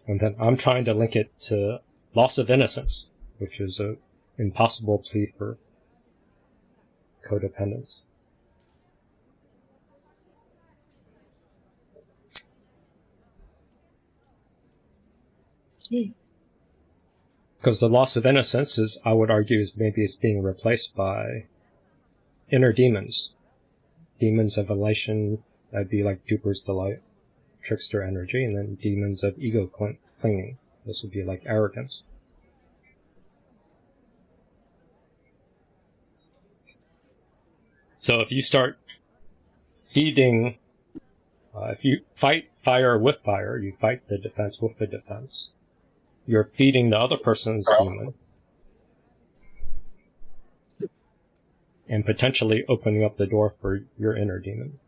And then I'm trying to link it to loss of innocence, which is an impossible plea for codependence. Because the loss of innocence is, I would argue, is maybe it's being replaced by inner demons. Demons of elation, that'd be like duper's delight, trickster energy, and then demons of ego clinging. This would be like arrogance. So if you start feeding, if you fight fire with fire, you fight the defense with the defense, you're feeding the other person's demon and potentially opening up the door for your inner demon.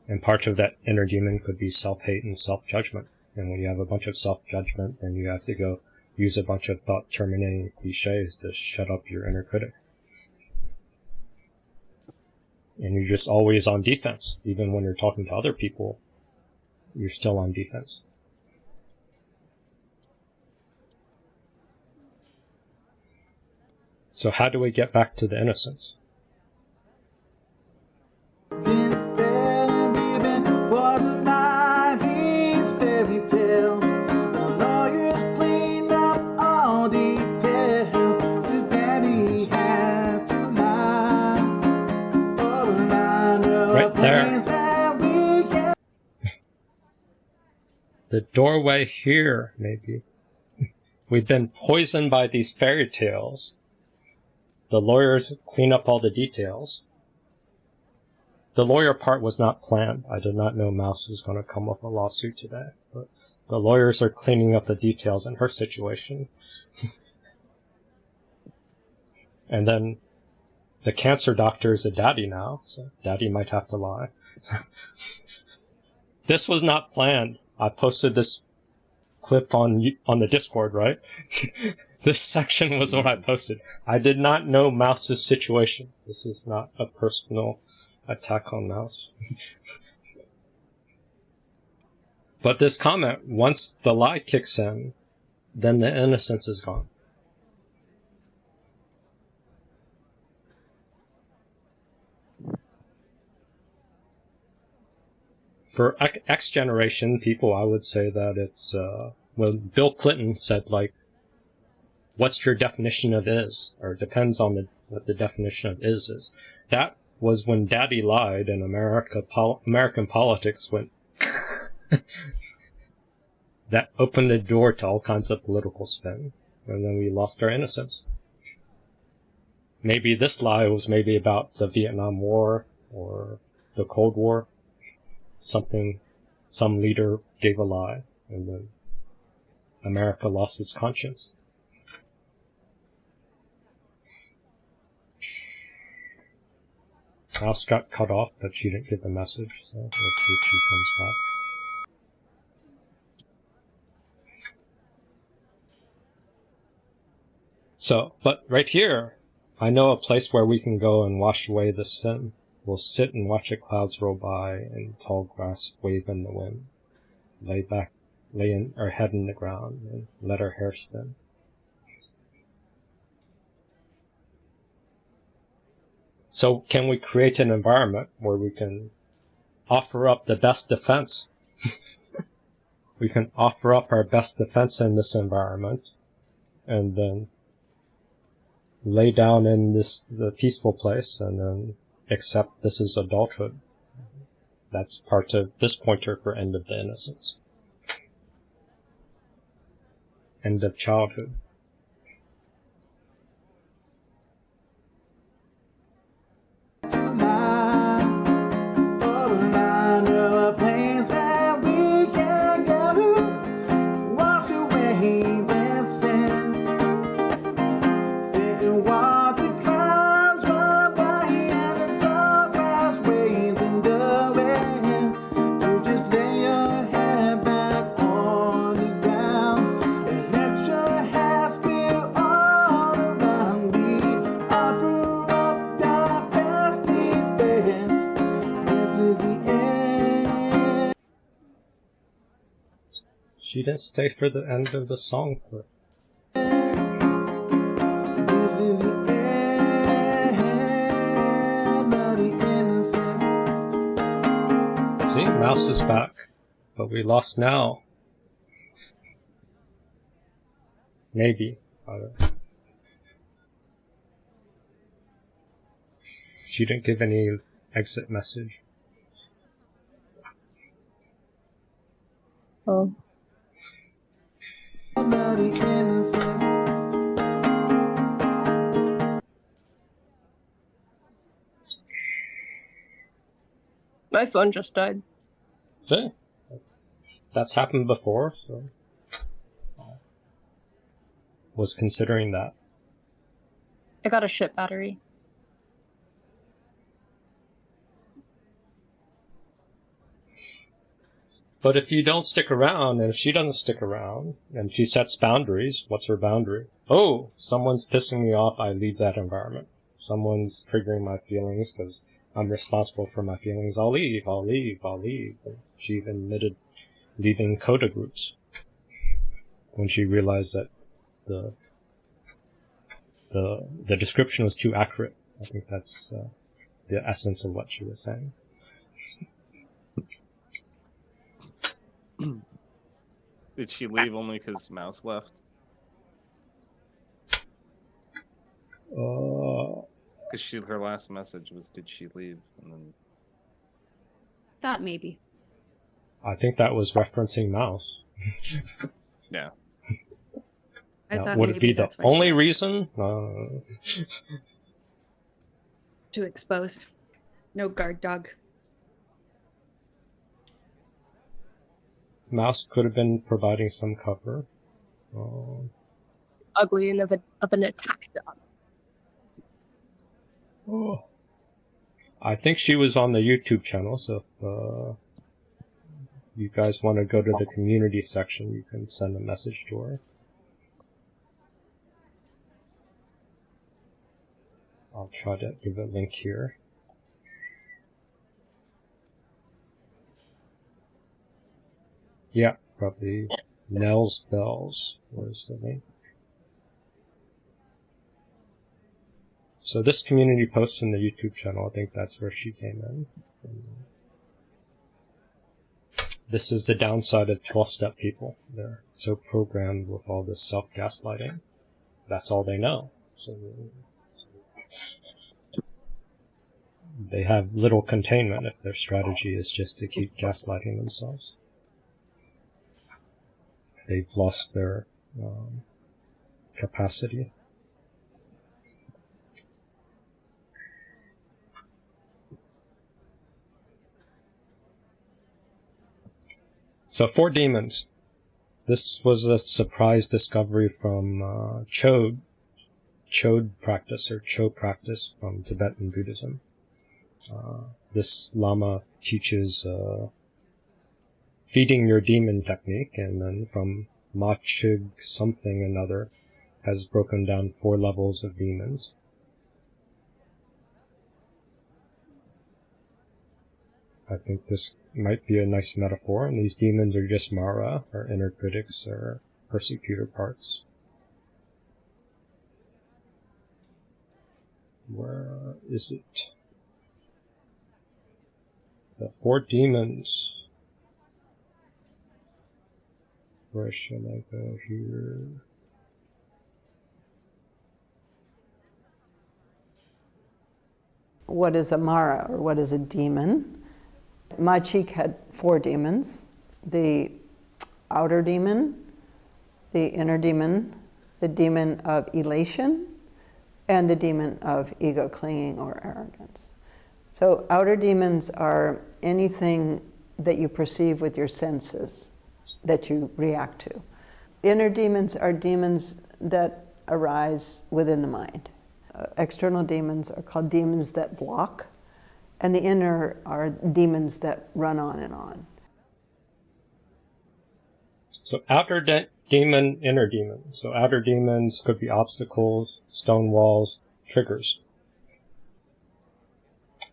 And part of that inner demon could be self-hate and self-judgment. And when you have a bunch of self-judgment, then you have to go use a bunch of thought-terminating cliches to shut up your inner critic. And you're just always on defense. Even when you're talking to other people, you're still on defense. So how do we get back to the innocence? The doorway here, maybe. We've been poisoned by these fairy tales. The lawyers clean up all the details. The lawyer part was not planned. I did not know Mouse was going to come with a lawsuit today. But the lawyers are cleaning up the details in her situation. And then the cancer doctor is a daddy now, so daddy might have to lie. This was not planned. I posted this clip on the Discord, right? This section was what I posted. I did not know Mouse's situation. This is not a personal attack on Mouse. But this comment, once the lie kicks in, then the innocence is gone. For X generation people, I would say that it's, well, Bill Clinton said, like, what's your definition of is? Or it depends on what the definition of is. That was when Daddy lied and American politics went, that opened the door to all kinds of political spin. And then we lost our innocence. Maybe this lie was maybe about the Vietnam War or the Cold War. Some leader gave a lie, and then America lost its conscience. Mouse got cut off, but she didn't get the message, so we'll see if she comes back. So, but right here, I know a place where we can go and wash away the sin. We'll sit and watch the clouds roll by and tall grass wave in the wind. Lay our head in the ground and let our hair spin. So can we create an environment where we can offer up the best defense? We can offer up our best defense in this environment and then lay down in the peaceful place and then accept this is adulthood. That's part of this pointer for end of the innocence. End of childhood. Lay your head back on the ground and let your head is the end. She didn't stay for the end of the song. This is the end of the innocent. See, Mouse is back, but we lost Now. Maybe. I don't know. She didn't give any exit message. Oh. My phone just died. See? That's happened before, so was considering that. I got a ship battery. But if you don't stick around, and if she doesn't stick around, and she sets boundaries, what's her boundary? Oh, someone's pissing me off, I leave that environment. Someone's triggering my feelings because I'm responsible for my feelings, I'll leave. And she even admitted leaving Coda groups when she realized that the description was too accurate. I think that's the essence of what she was saying. Did she leave only because Mouse left? Because her last message was, "Did she leave?" And then That maybe. I think that was referencing Mouse. yeah. I Now, thought would it maybe be the that's why she only left. reason? Too exposed. No guard dog. Mouse could have been providing some cover. Ugly and of an attack dog. Oh. I think she was on the YouTube channel, so if you guys want to go to the community section, you can send a message to her. I'll try to give a link here. Yeah, probably Nell's Bells. Where's the link? So this community posts in the YouTube channel, I think that's where she came in. This is the downside of 12-step people. They're so programmed with all this self-gaslighting. That's all they know. So they have little containment if their strategy is just to keep gaslighting themselves. They've lost their capacity. So 4 demons. This was a surprise discovery from Chode practice or Cho practice from Tibetan Buddhism. This Lama teaches feeding your demon technique, and then from Ma Chig something another has broken down 4 levels of demons. I think this might be a nice metaphor, and these demons are just Mara, or inner critics, or persecutor parts. Where is it? The 4 demons. Where should I go here? What is a Mara, or what is a demon? Machik had 4 demons: the outer demon, the inner demon, the demon of elation, and the demon of ego clinging or arrogance. So outer demons are anything that you perceive with your senses, that you react to. Inner demons are demons that arise within the mind. External demons are called demons that block, and the inner are demons that run on and on. So outer demon, inner demon. So outer demons could be obstacles, stone walls, triggers.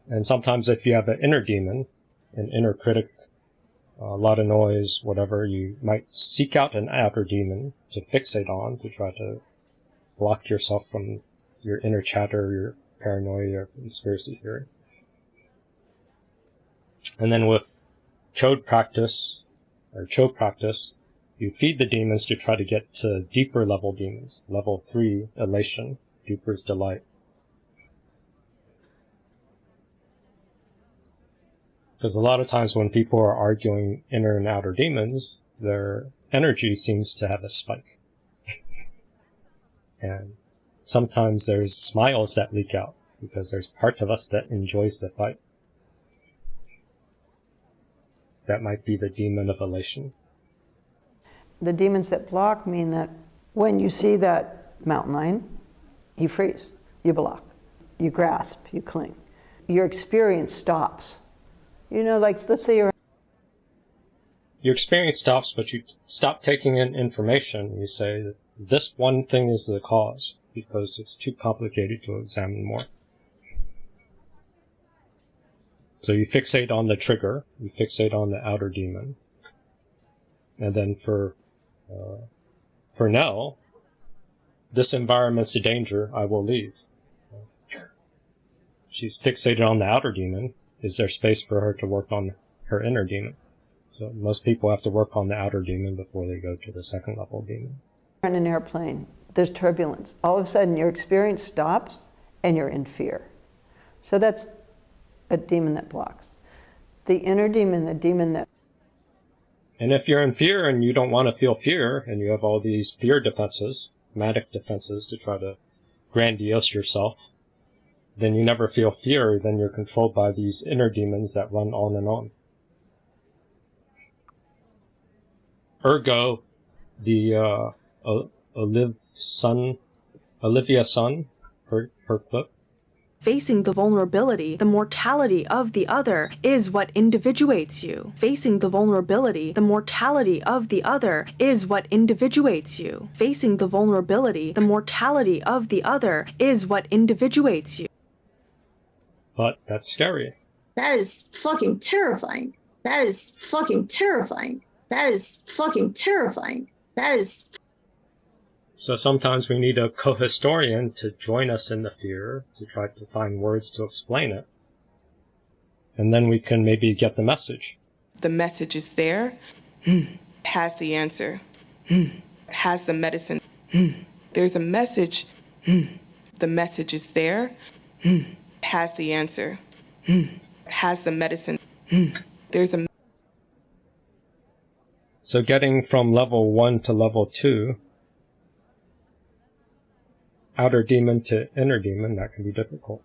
And sometimes if you have an inner demon, an inner critic, a lot of noise, whatever, you might seek out an outer demon to fixate on, to try to block yourself from your inner chatter, your paranoia, your conspiracy theory. And then with chode practice, you feed the demons to try to get to deeper level demons. Level 3, elation, duper's delight. Because a lot of times when people are arguing inner and outer demons, their energy seems to have a spike. And sometimes there's smiles that leak out, because there's part of us that enjoys the fight. That might be the demon of elation. The demons that block mean that when you see that mountain lion, you freeze, you block, you grasp, you cling. Your experience stops. You know, like, let's say your experience stops, but you stop taking in information. You say, this one thing is the cause, because it's too complicated to examine more. So you fixate on the trigger, you fixate on the outer demon. And then for Nell, this environment's a danger, I will leave. She's fixated on the outer demon. Is there space for her to work on her inner demon? So most people have to work on the outer demon before they go to the second level demon. in an airplane, there's turbulence. All of a sudden your experience stops and you're in fear. So that's a demon that blocks. The inner demon, the demon that... And if you're in fear and you don't want to feel fear, and you have all these fear defenses, manic defenses to try to grandiose yourself, then you never feel fear, then you're controlled by these inner demons that run on and on. Ergo, the Olivia Sun, her clip. Facing the vulnerability, the mortality of the other is what individuates you. Facing the vulnerability, the mortality of the other is what individuates you. Facing the vulnerability, the mortality of the other is what individuates you. But that's scary. That is fucking terrifying. That is fucking terrifying. That is fucking terrifying. That is... So sometimes we need a co-historian to join us in the fear, to try to find words to explain it. And then we can maybe get the message. The message is there, has the answer, has the medicine. There's a message, the message is there, has the answer, has the medicine. There's a... So getting from level 1 to level 2, outer demon to inner demon, that can be difficult.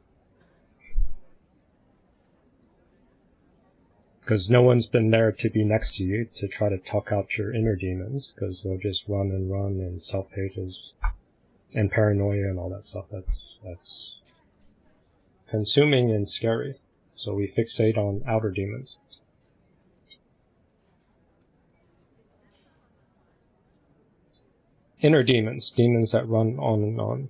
Because no one's been there to be next to you to try to talk out your inner demons, because they'll just run, and self-hate is, and paranoia and all that stuff. That's consuming and scary. So we fixate on outer demons. Inner demons, demons that run on and on.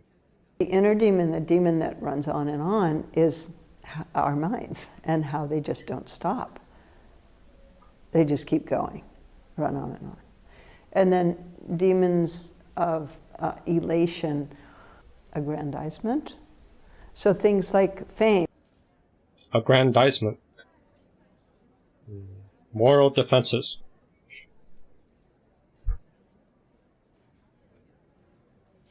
The inner demon, the demon that runs on and on, is our minds and how they just don't stop. They just keep going, run on and on. And then demons of elation, aggrandizement. So things like fame. Aggrandizement. Moral defenses.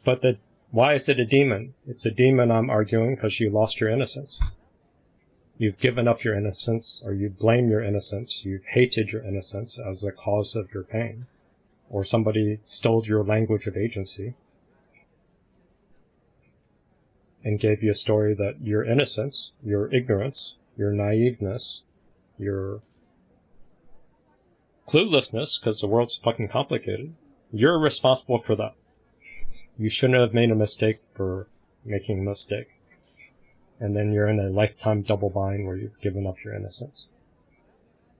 But why is it a demon? It's a demon, I'm arguing, because you lost your innocence. You've given up your innocence, or you blame your innocence. You've hated your innocence as the cause of your pain. Or somebody stole your language of agency and gave you a story that your innocence, your ignorance, your naiveness, your cluelessness, because the world's fucking complicated, you're responsible for that. You shouldn't have made a mistake for making a mistake. And then you're in a lifetime double bind where you've given up your innocence.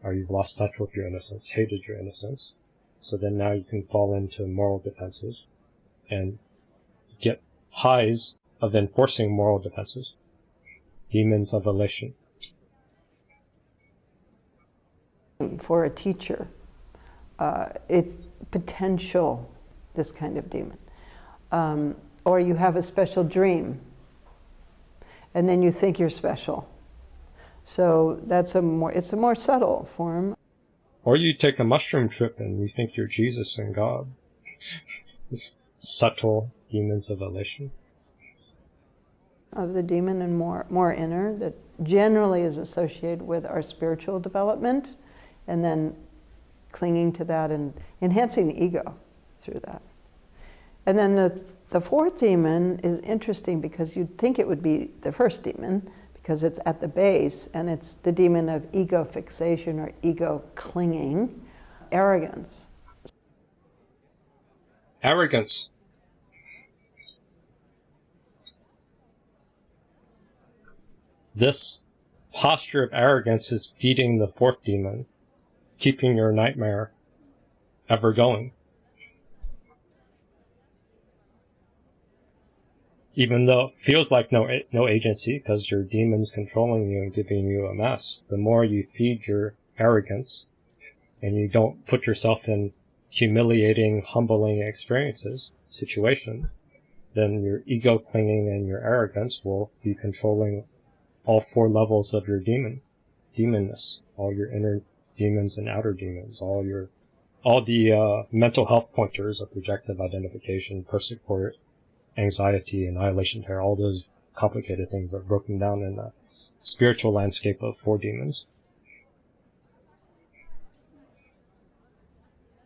Or you've lost touch with your innocence, hated your innocence. So then now you can fall into moral defenses and get highs of enforcing moral defenses. Demons of elation. For a teacher, it's potential, this kind of demon. Or you have a special dream, and then you think you're special. So that's it's a more subtle form. Or you take a mushroom trip and you think you're Jesus and God. Subtle demons of elation. Of the demon and more inner, that generally is associated with our spiritual development, and then clinging to that and enhancing the ego through that. And then the fourth demon is interesting because you'd think it would be the first demon because it's at the base, and it's the demon of ego fixation or ego clinging, arrogance. Arrogance. This posture of arrogance is feeding the fourth demon, keeping your nightmare ever going. Even though it feels like no agency because your demon's controlling you and giving you a mess, the more you feed your arrogance and you don't put yourself in humiliating, humbling experiences, situations, then your ego clinging and your arrogance will be controlling all four levels of your demonness, all your inner demons and outer demons, all the mental health pointers of projective identification, persecutor, anxiety, annihilation terror, all those complicated things are broken down in the spiritual landscape of four demons.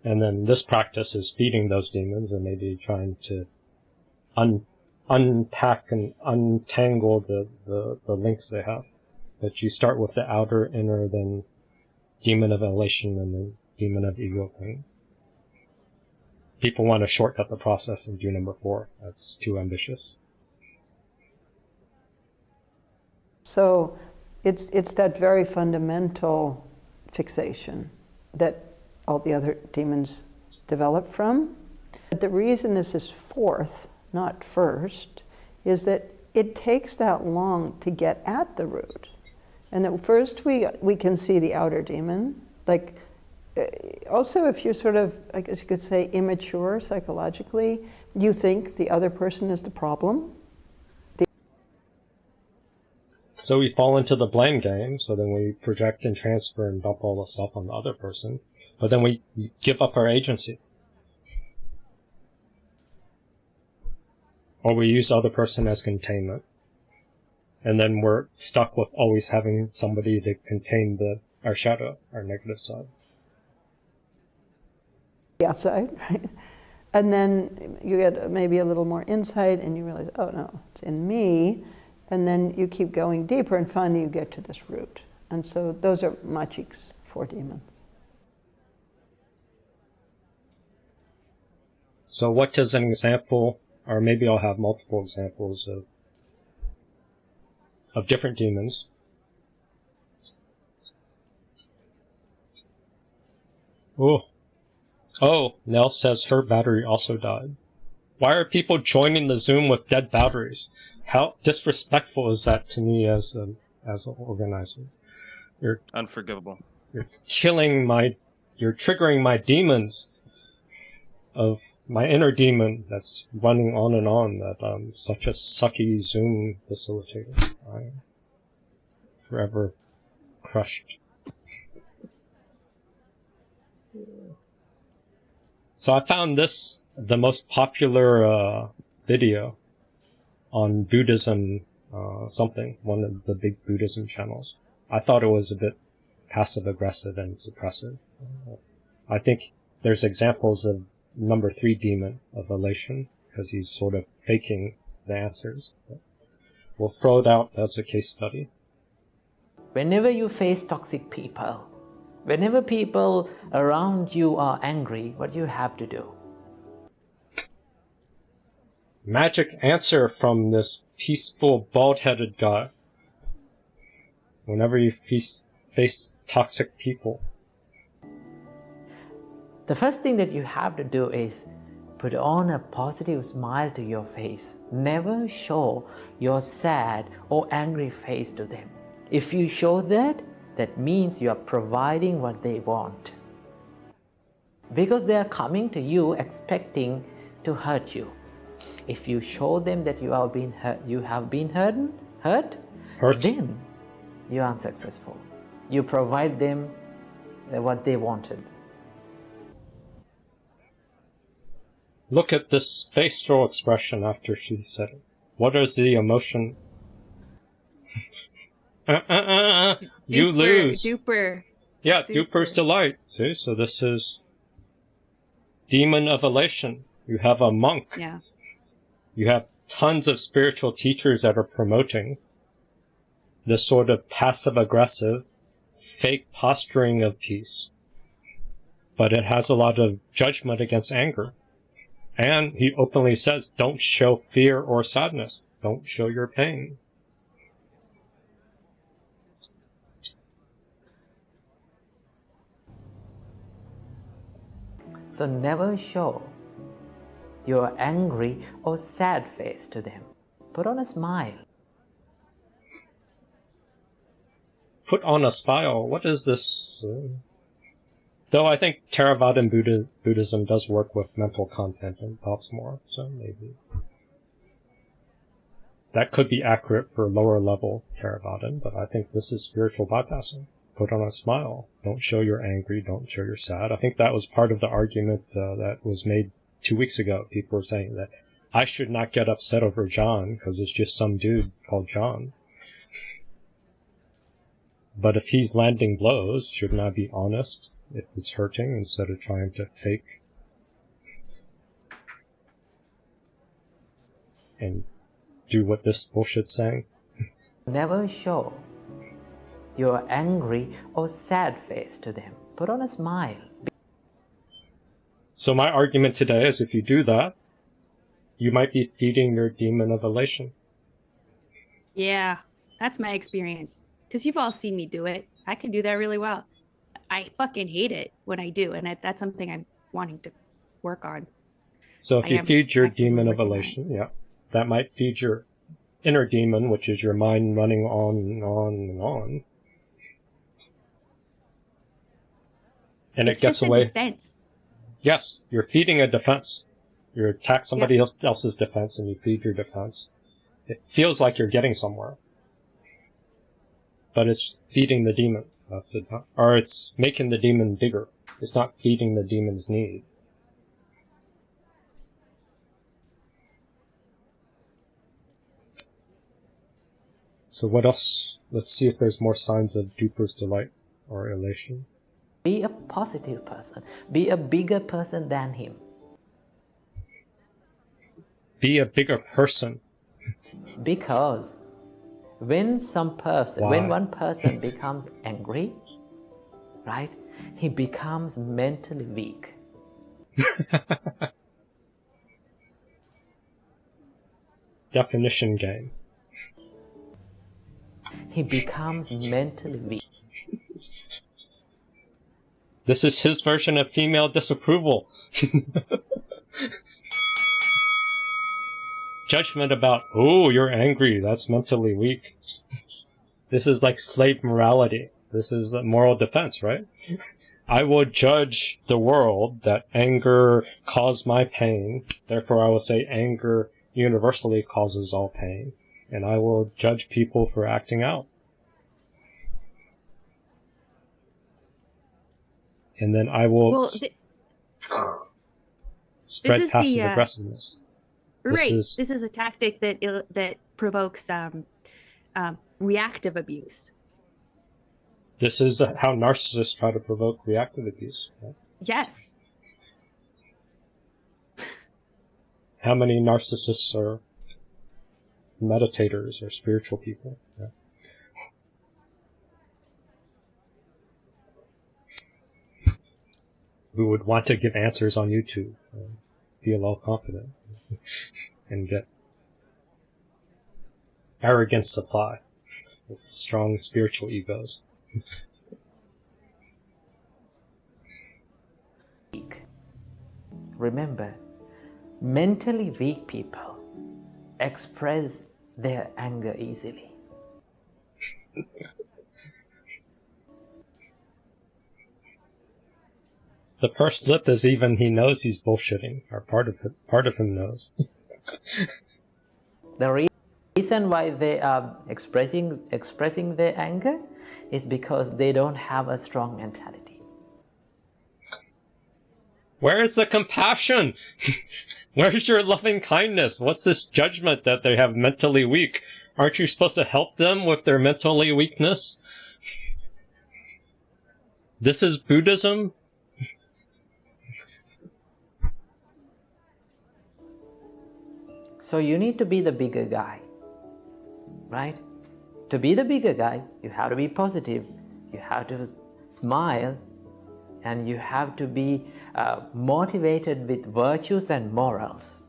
And then this practice is feeding those demons and maybe trying to unpack and untangle the links they have. But you start with the outer, inner, then demon of elation, and then demon of ego clinging. People want to shortcut the process and do number 4. That's too ambitious. So it's that very fundamental fixation that all the other demons develop from. But the reason this is fourth, not first, is that it takes that long to get at the root. And that first we can see the outer demon. Like, also if you're sort of, I guess you could say, immature psychologically, you think the other person is the problem. So we fall into the blame game, so then we project and transfer and dump all the stuff on the other person. But then we give up our agency. Or we use the other person as containment. And then we're stuck with always having somebody to contain our shadow, our negative side. The outside, right? And then you get maybe a little more insight and you realize, oh no, it's in me. And then you keep going deeper and finally you get to this root. And so those are Machik's 4 demons. So what does an example, or maybe I'll have multiple examples of different demons. Oh, Nell says her battery also died. Why are people joining the Zoom with dead batteries? How disrespectful is that to me as an organizer? You're unforgivable. You're triggering my demons of my inner demon that's running on and on, that I'm such a sucky Zoom facilitator. I'm forever crushed. So I found this the most popular video on Buddhism something, one of the big Buddhism channels. I thought it was a bit passive-aggressive and suppressive. I think there's examples of number 3 demon of elation, because he's sort of faking the answers. But we'll throw it out as a case study. Whenever you face toxic people, whenever people around you are angry, what you have to do? Magic answer from this peaceful, bald-headed guy. Whenever you face toxic people. The first thing that you have to do is put on a positive smile to your face. Never show your sad or angry face to them. If you show that, that means you are providing what they want. Because they are coming to you expecting to hurt you. If you show them that you have been hurt, then you are unsuccessful. You provide them what they wanted. Look at this facial expression after she said it. What is the emotion? You lose. Duper. Yeah, Duper. duper's delight. See, so this is demon of elation. You have a monk. Yeah. You have tons of spiritual teachers that are promoting this sort of passive-aggressive, fake posturing of peace. But it has a lot of judgment against anger. And he openly says, don't show fear or sadness. Don't show your pain. So never show your angry or sad face to them. Put on a smile. Put on a smile. What is this? Though I think Theravadan Buddhism does work with mental content and thoughts more, so maybe. That could be accurate for lower level Theravadan, but I think this is spiritual bypassing. Put on a smile. Don't show you're angry. Don't show you're sad. I think that was part of the argument that was made 2 weeks ago. People were saying that I should not get upset over John because it's just some dude called John. But if he's landing blows, shouldn't I be honest if it's hurting instead of trying to fake and do what this bullshit's saying? Never show your angry or sad face to them. Put on a smile. So my argument today is if you do that, you might be feeding your demon of elation. Yeah, that's my experience. Because you've all seen me do it. I can do that really well. I fucking hate it when I do, and that's something I'm wanting to work on. So if you feed your demon of elation, yeah, that might feed your inner demon, which is your mind running on and on and on. And it gets away. Defense. Yes, you're feeding a defense. You attack somebody else's defense and you feed your defense. It feels like you're getting somewhere. But it's feeding the demon. That's it. Or it's making the demon bigger. It's not feeding the demon's need. So what else? Let's see if there's more signs of duper's delight or elation. Be a positive person. Be a bigger person than him. Be a bigger person. Because when one person becomes angry, right, he becomes mentally weak. Definition game. He becomes mentally weak. This is his version of female disapproval. Judgment about, oh, you're angry, that's mentally weak. This is like slave morality. This is a moral defense, right? I will judge the world that anger caused my pain. Therefore, I will say anger universally causes all pain. And I will judge people for acting out. And then I will spread passive aggressiveness. This is a tactic that provokes reactive abuse. This is how narcissists try to provoke reactive abuse. Right? Yes. How many narcissists are meditators or spiritual people? Yeah. Who would want to give answers on YouTube, feel all confident, and get arrogant supply with strong spiritual egos. Remember, mentally weak people express their anger easily. The pursed lip is even he knows he's bullshitting, or part of him knows. The reason why they are expressing their anger is because they don't have a strong mentality. Where is the compassion? Where's your loving kindness? What's this judgment that they have mentally weak? Aren't you supposed to help them with their mentally weakness? This is Buddhism? So you need to be the bigger guy, right? To be the bigger guy, you have to be positive, you have to smile, and you have to be motivated with virtues and morals.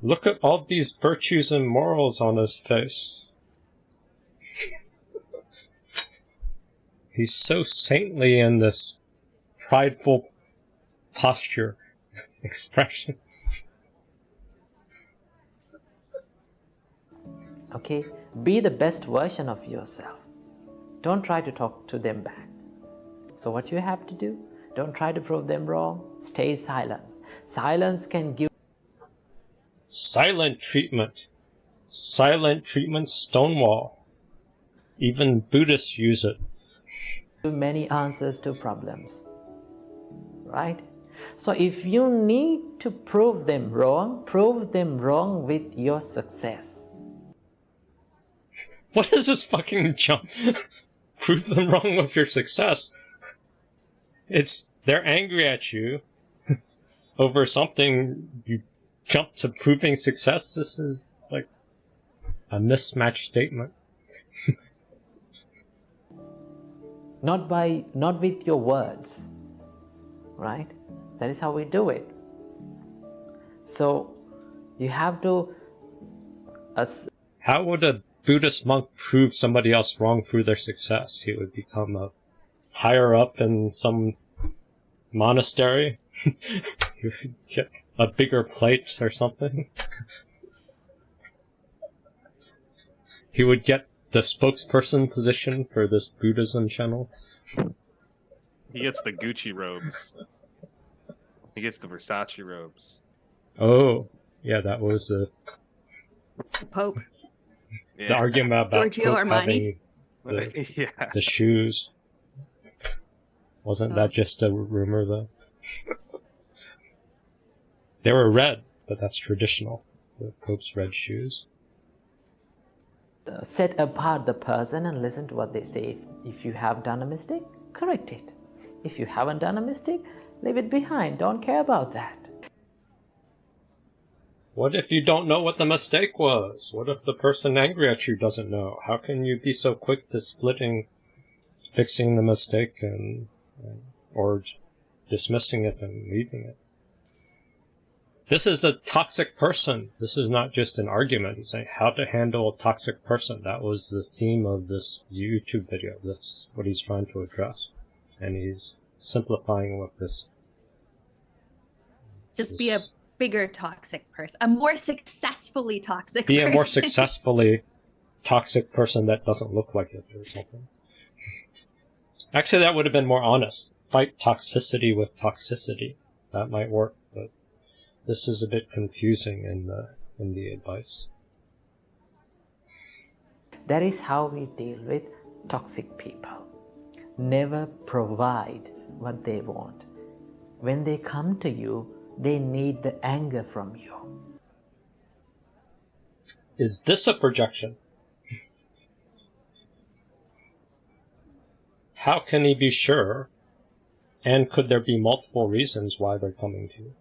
Look at all these virtues and morals on his face. He's so saintly in this prideful posture, expression. Okay? Be the best version of yourself. Don't try to talk to them back. So what you have to do, don't try to prove them wrong, stay silent. Silence can give Silent treatment. Silent treatment Stonewall. Even Buddhists use it. many answers to problems, right? So if you need to prove them wrong with your success. What is this fucking jump? Prove them wrong with your success. They're angry at you over something, you jump to proving success. This is like a mismatched statement. Not with your words, right? That is how we do it. So you have to. How would a Buddhist monk prove somebody else wrong through their success? He would become a higher up in some monastery. He would get a bigger plate or something. He would get the spokesperson position for this Buddhism channel. He gets the Gucci robes. He gets the Versace robes. Oh, yeah, that was the Pope. Yeah. argument about Giorgio Pope Armani. having Yeah. the shoes. Wasn't that just a rumor, though? They were red, but that's traditional. The Pope's red shoes. Set apart the person and listen to what they say. If you have done a mistake, correct it. If you haven't done a mistake, leave it behind. Don't care about that. What if you don't know what the mistake was? What if the person angry at you doesn't know? How can you be so quick to fixing the mistake or dismissing it and leaving it? This is a toxic person. This is not just an argument. He's saying how to handle a toxic person. That was the theme of this YouTube video. That's what he's trying to address. And he's simplifying with this. Just be a bigger toxic person. A more successfully toxic Be person. a more successfully toxic person that doesn't look like it or something. Actually, that would have been more honest. Fight toxicity with toxicity. That might work, but this is a bit confusing in the advice. That is how we deal with toxic people. Never provide what they want. When they come to you, they need the anger from you. Is this a projection? How can he be sure? And could there be multiple reasons why they're coming to you?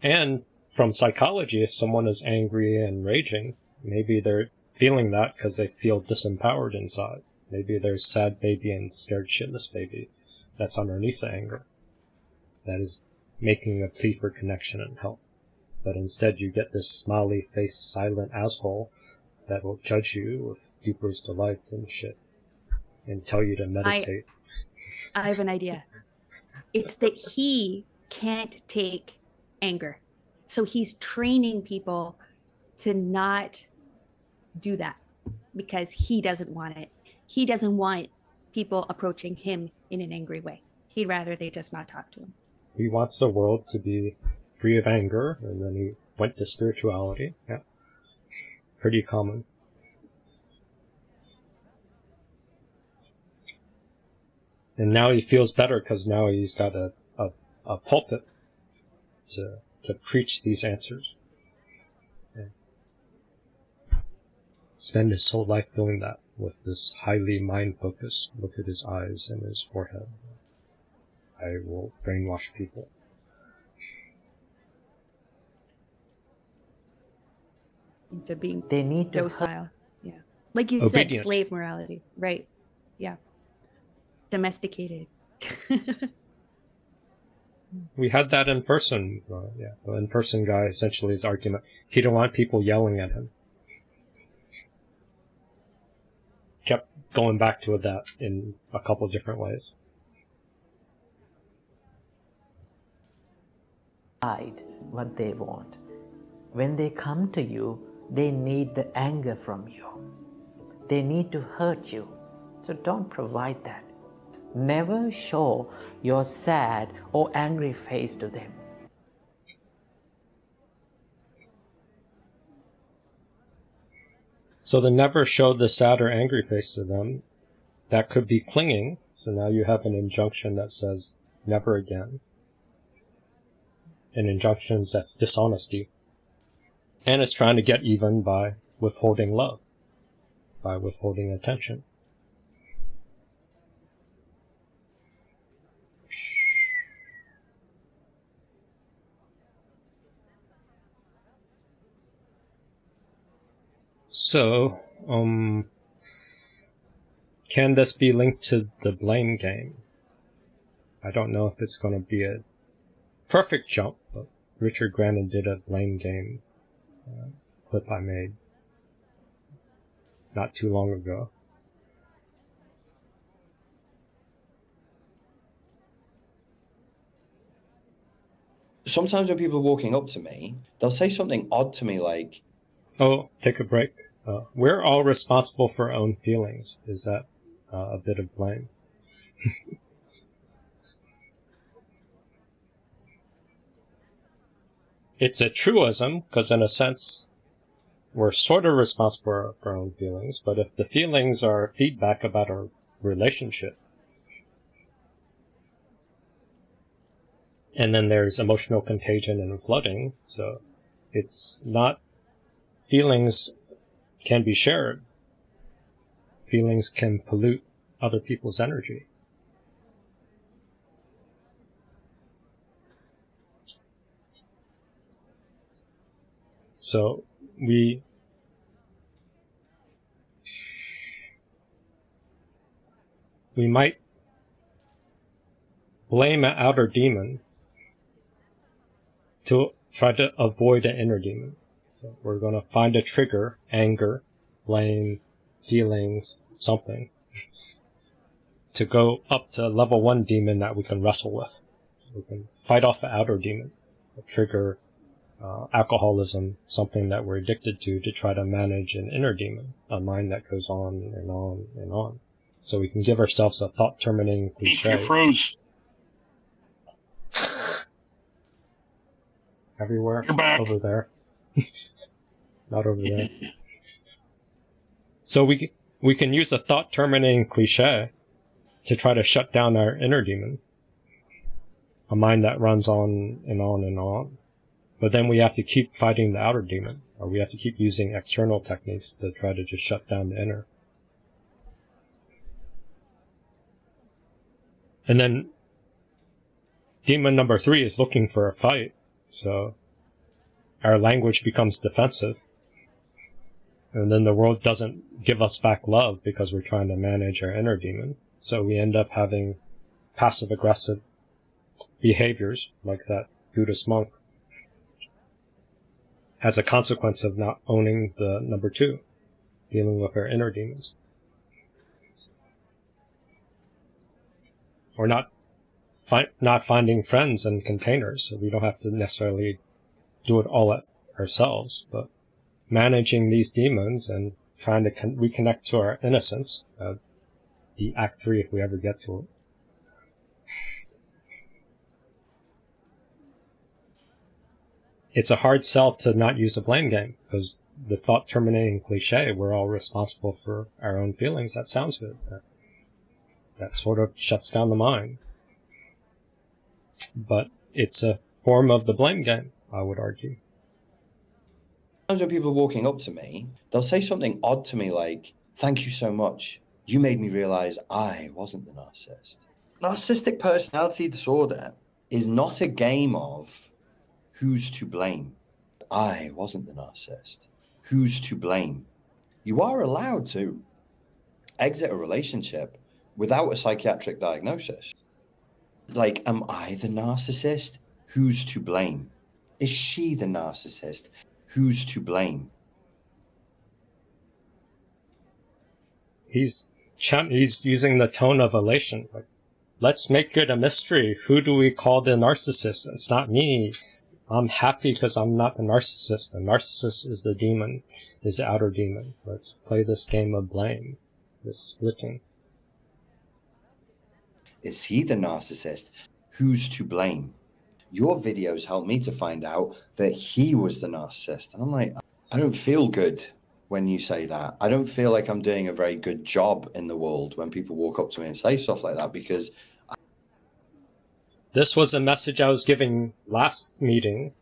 And from psychology, if someone is angry and raging, maybe they're feeling that because they feel disempowered inside. Maybe there's sad baby and scared shitless baby that's underneath the anger. That is making a plea for connection and help. But instead you get this smiley face silent asshole that will judge you with Duper's delight and shit. And tell you to meditate. I have an idea. It's that he can't take anger. So he's training people to not do that because he doesn't want it. He doesn't want people approaching him in an angry way. He'd rather they just not talk to him. He wants the world to be free of anger, and then he went to spirituality. Yeah. Pretty common. And now he feels better because now he's got a pulpit to preach these answers. Yeah. Spend his whole life doing that with this highly mind focus. Look at his eyes and his forehead. I will brainwash people. Into being They need to docile. Yeah. Like you Obedient. said, slave morality. Right. Yeah. Domesticated. We had that in person. Yeah, the in-person guy, essentially his argument, he didn't want people yelling at him. Kept going back to that in a couple different ways. Hide what they want. When they come to you, they need the anger from you. They need to hurt you. So don't provide that. Never show your sad or angry face to them. So to never show the sad or angry face to them, that could be clinging. So now you have an injunction that says never again. An injunction that's dishonesty. And it's trying to get even by withholding love, by withholding attention. So, can this be linked to the blame game? I don't know if it's going to be a perfect jump, but Richard Grandin did a blame game clip I made not too long ago. Sometimes when people are walking up to me, they'll say something odd to me like, "Oh, take a break. We're all responsible for our own feelings." Is that a bit of blame? It's a truism, because in a sense, we're sort of responsible for our own feelings, but if the feelings are feedback about our relationship, and then there's emotional contagion and flooding, so it's not, feelings can be shared. Feelings can pollute other people's energy. So we might blame an outer demon to try to avoid an inner demon. So we're going to find a trigger, anger, blame, feelings, something, to go up to level 1 demon that we can wrestle with. We can fight off the outer demon, a trigger, alcoholism, something that we're addicted to try to manage an inner demon, a mind that goes on and on and on. So we can give ourselves a thought-terminating cliche. Froze. Everywhere. You're back. Over there. Not over there. So we can use a thought-terminating cliche to try to shut down our inner demon. A mind that runs on and on and on. But then we have to keep fighting the outer demon, or we have to keep using external techniques to try to just shut down the inner. And then demon number 3 is looking for a fight, so our language becomes defensive. And then the world doesn't give us back love because we're trying to manage our inner demon. So we end up having passive-aggressive behaviors, like that Buddhist monk, as a consequence of not owning the number 2, dealing with our inner demons. Or not finding friends and containers, so we don't have to necessarily do it all at ourselves, but managing these demons and trying to reconnect to our innocence, be Act 3 if we ever get to it. It's a hard sell to not use a blame game, because the thought-terminating cliche, we're all responsible for our own feelings, that sounds good. That sort of shuts down the mind. But it's a form of the blame game, I would argue. Sometimes when people are walking up to me, they'll say something odd to me like, "Thank you so much. You made me realize I wasn't the narcissist." Narcissistic personality disorder is not a game of who's to blame. I wasn't the narcissist. Who's to blame? You are allowed to exit a relationship without a psychiatric diagnosis. Like, am I the narcissist? Who's to blame? Is she the narcissist? Who's to blame? He's using the tone of elation. Like, let's make it a mystery. Who do we call the narcissist? It's not me. I'm happy because I'm not the narcissist. The narcissist is the demon, is the outer demon. Let's play this game of blame, this splitting. Is he the narcissist? Who's to blame? Your videos helped me to find out that he was the narcissist. And I'm like, I don't feel good when you say that. I don't feel like I'm doing a very good job in the world when people walk up to me and say stuff like that, because this was a message I was giving last meeting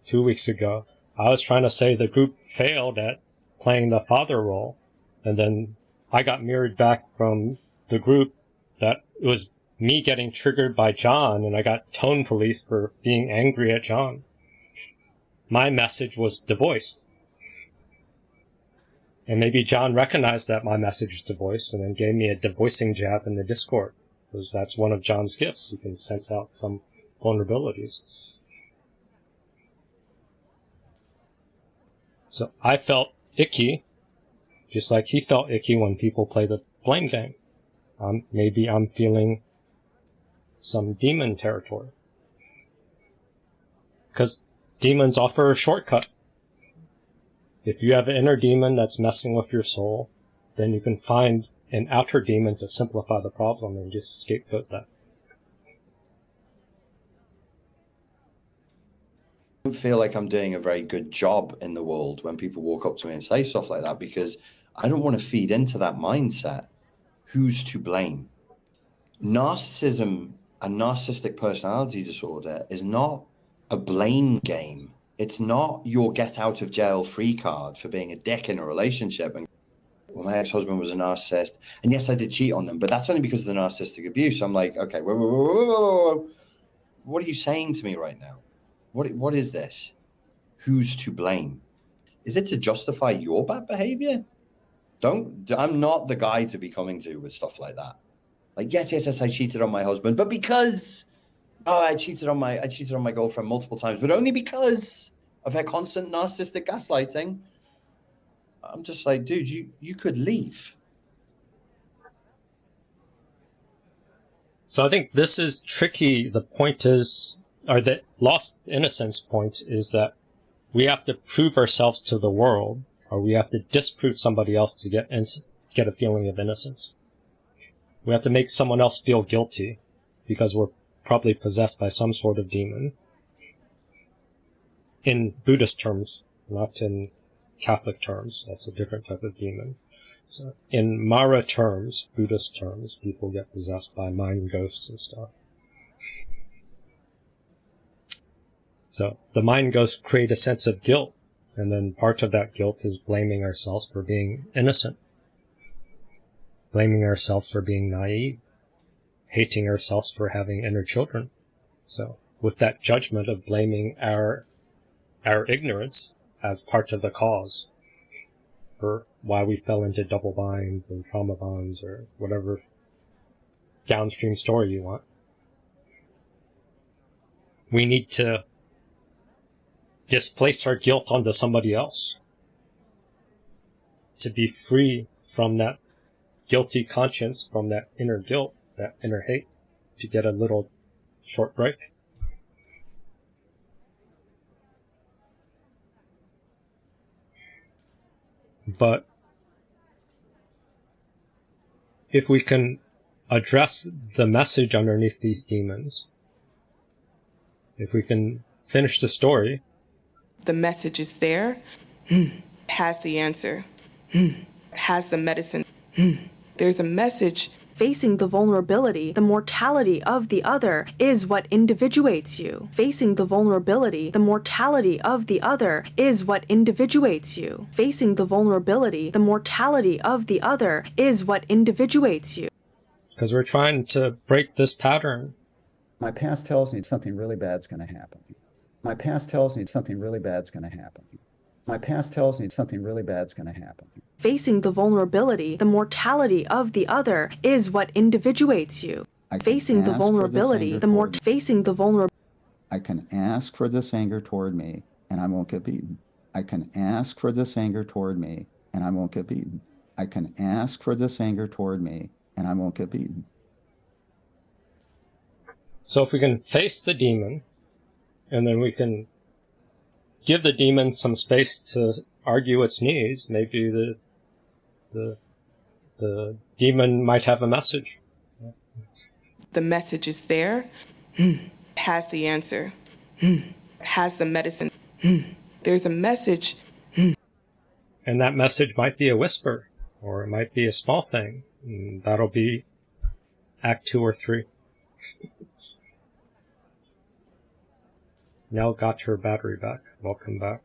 2 weeks ago. I was trying to say the group failed at playing the father role, and then I got mirrored back from the group that it was me getting triggered by John, and I got tone police for being angry at John. My message was devoiced. And maybe John recognized that my message was devoiced and then gave me a devoicing jab in the Discord, because that's one of John's gifts. He can sense out some vulnerabilities. So I felt icky, just like he felt icky when people play the blame game. Maybe I'm feeling some demon territory. Because demons offer a shortcut. If you have an inner demon that's messing with your soul, then you can find an outer demon to simplify the problem and just scapegoat that. I don't feel like I'm doing a very good job in the world when people walk up to me and say stuff like that, because I don't want to feed into that mindset. Who's to blame? Narcissism and narcissistic personality disorder is not a blame game. It's not your get out of jail free card for being a dick in a relationship. And well, my ex-husband was a narcissist, and yes, I did cheat on them, but that's only because of the narcissistic abuse. I'm like, okay, whoa. What are you saying to me right now? What is this? Who's to blame? Is it to justify your bad behavior? I'm not the guy to be coming to with stuff like that. Like, yes, I cheated on my husband, but because I cheated on my girlfriend multiple times, but only because of her constant narcissistic gaslighting. I'm just like, dude, you could leave. So I think this is tricky. The point is, or the lost innocence point is that we have to prove ourselves to the world, or we have to disprove somebody else to get a feeling of innocence. We have to make someone else feel guilty because we're probably possessed by some sort of demon. In Buddhist terms, not in Catholic terms. That's a different type of demon. So in Mara terms, Buddhist terms, people get possessed by mind ghosts and stuff. So the mind ghosts create a sense of guilt, and then part of that guilt is blaming ourselves for being innocent, blaming ourselves for being naive, hating ourselves for having inner children. So with that judgment of blaming our ignorance as part of the cause for why we fell into double binds and trauma bonds or whatever downstream story you want, we need to displace our guilt onto somebody else to be free from that guilty conscience, from that inner guilt, that inner hate, to get a little short break. But if we can address the message underneath these demons, if we can finish the story. The message is there, has the answer, has the medicine. There's a message. Facing the vulnerability, the mortality of the other is what individuates you. Facing the vulnerability, the mortality of the other is what individuates you. Facing the vulnerability, the mortality of the other is what individuates you. Because we're trying to break this pattern. My past tells me something really bad's going to happen. My past tells me something really bad's going to happen. My past tells me something really bad's going to happen. Facing the vulnerability, the mortality of the other is what individuates you. Facing the vulnerability, facing the vulnerability. I can ask for this anger toward me, and I won't get beaten. I can ask for this anger toward me, and I won't get beaten. I can ask for this anger toward me, and I won't get beaten. So if we can face the demon, and then we can give the demon some space to argue its needs, maybe the demon might have a message. The message is there, has the answer, has the medicine. There's a message. And that message might be a whisper, or it might be a small thing. And that'll be Act 2 or 3. Nell got her battery back. Welcome back.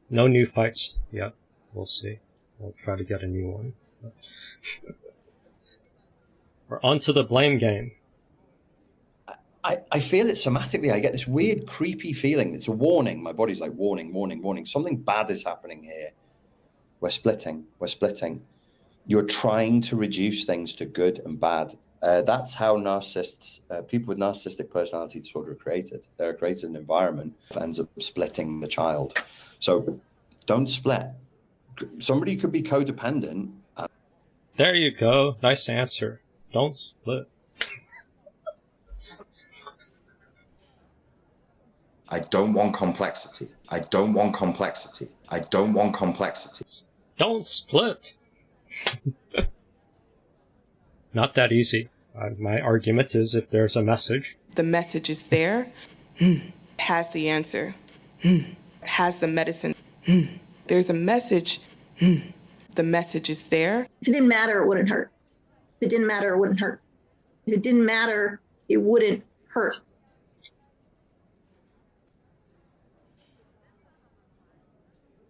No new fights yet. We'll see. We'll try to get a new one. We're on to the blame game. I feel it somatically. I get this weird, creepy feeling. It's a warning. My body's like, warning, warning, warning. Something bad is happening here. We're splitting. We're splitting. You're trying to reduce things to good and bad. That's how narcissists, people with narcissistic personality disorder are created. They're created in an environment that ends up splitting the child. So don't split. Somebody could be codependent. There you go. Nice answer. Don't split. I don't want complexity. I don't want complexity. I don't want complexity. Don't split. Not that easy. My argument is if there's a message. The message is there, has the answer, has the medicine. There's a message. The message is there. If it didn't matter, it wouldn't hurt. If it didn't matter, it wouldn't hurt. If it didn't matter, it wouldn't hurt.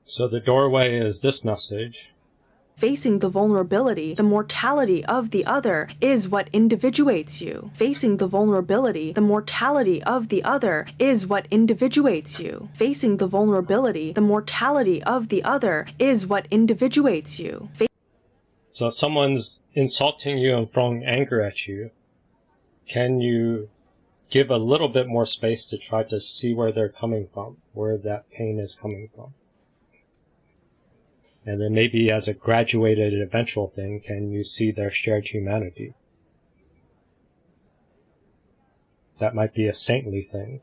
So the doorway is this message. Facing the vulnerability, the mortality of the other is what individuates you. Facing the vulnerability, the mortality of the other is what individuates you. Facing the vulnerability, the mortality of the other is what individuates you. So if someone's insulting you and throwing anger at you, can you give a little bit more space to try to see where they're coming from, where that pain is coming from? And then maybe as a graduated eventual thing, can you see their shared humanity? That might be a saintly thing.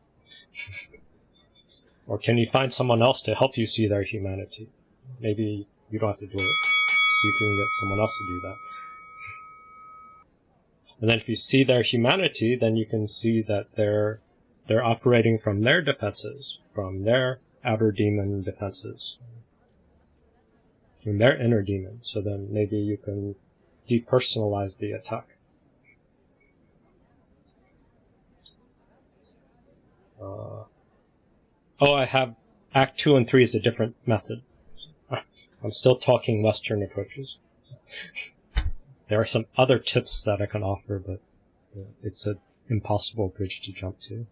Or can you find someone else to help you see their humanity? Maybe you don't have to do it. See if you can get someone else to do that. And then if you see their humanity, then you can see that they're operating from their defenses, from their outer demon defenses. And their inner demons, so then maybe you can depersonalize the attack. I have Act 2 and 3 is a different method. I'm still talking Western approaches. There are some other tips that I can offer, but it's an impossible bridge to jump to.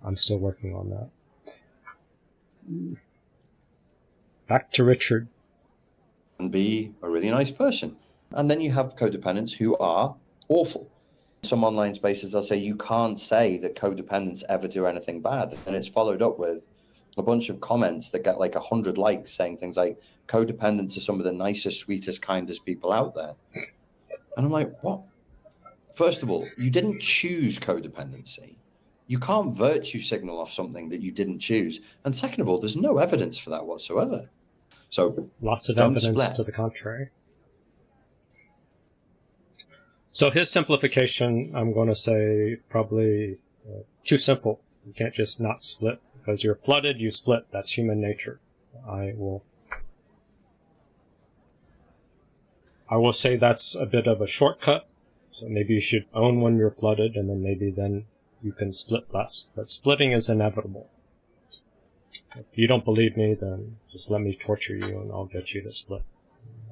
I'm still working on that. Back to Richard. And be a really nice person. And then you have codependents who are awful. Some online spaces, I'll say you can't say that codependents ever do anything bad. And it's followed up with a bunch of comments that get like 100 likes saying things like, codependents are some of the nicest, sweetest, kindest people out there. And I'm like, what? First of all, you didn't choose codependency. You can't virtue signal off something that you didn't choose. And second of all, there's no evidence for that whatsoever. So lots of evidence to the contrary. So his simplification, I'm going to say probably too simple. You can't just not split. Because you're flooded, you split. That's human nature. I will say that's a bit of a shortcut. So maybe you should own when you're flooded, and then you can split less. But splitting is inevitable. If you don't believe me, then just let me torture you and I'll get you to split.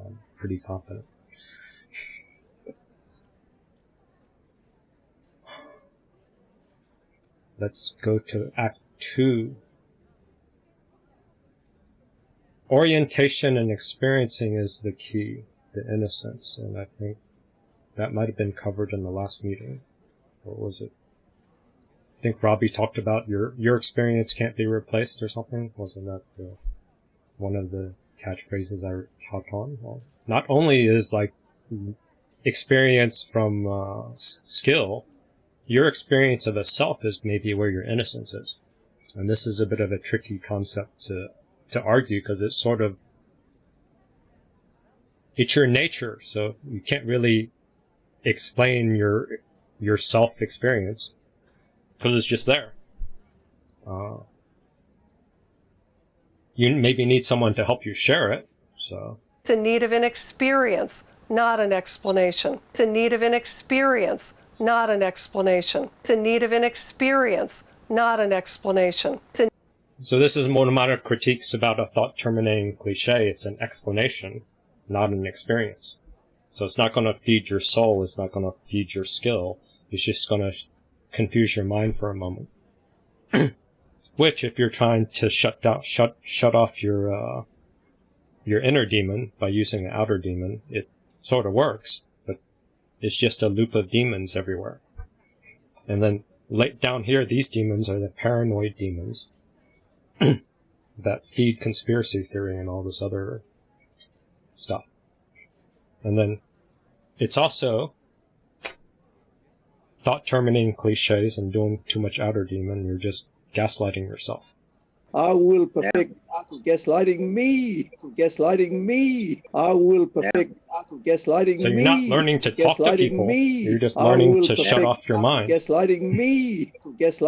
I'm pretty confident. Let's go to Act 2. Orientation and experiencing is the key to innocence, and I think that might have been covered in the last meeting. What was it? I think Robbie talked about your experience can't be replaced or something. Wasn't that one of the catchphrases I caught on? Well, not only is like experience from skill, your experience of a self is maybe where your innocence is. And this is a bit of a tricky concept to argue, because it's sort of, it's your nature, so you can't really explain your self experience because it's just there. You maybe need someone to help you share it. So it's in need of an experience, not an explanation. It's in need of an experience, not an explanation. It's in need of an experience, not an explanation. So this is one of my critiques about a thought-terminating cliche. It's an explanation, not an experience. So it's not going to feed your soul. It's not going to feed your skill. It's just going to confuse your mind for a moment. Which, if you're trying to shut off your inner demon by using an outer demon, it sort of works. But it's just a loop of demons everywhere. And then down here, these demons are the paranoid demons that feed conspiracy theory and all this other stuff. And then it's also thought-terminating cliches and doing too much outer demon. You're just gaslighting yourself. I will perfect gaslighting me. Gaslighting me. I will perfect gaslighting me. So you're not learning to talk to people. You're just learning to shut off your mind. Gaslighting me.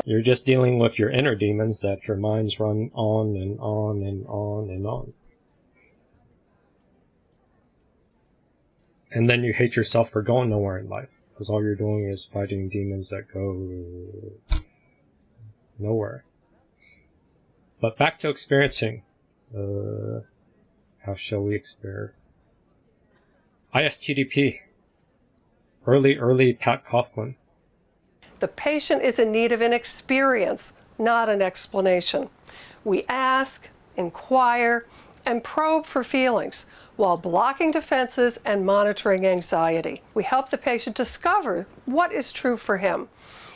You're just dealing with your inner demons that your minds run on and on and on and on. And then you hate yourself for going nowhere in life, because all you're doing is fighting demons that go nowhere. But back to experiencing. How shall we experience? ISTDP. Early Pat Coughlin. The patient is in need of an experience, not an explanation. We ask, inquire, and probe for feelings while blocking defenses and monitoring anxiety. We help the patient discover what is true for him.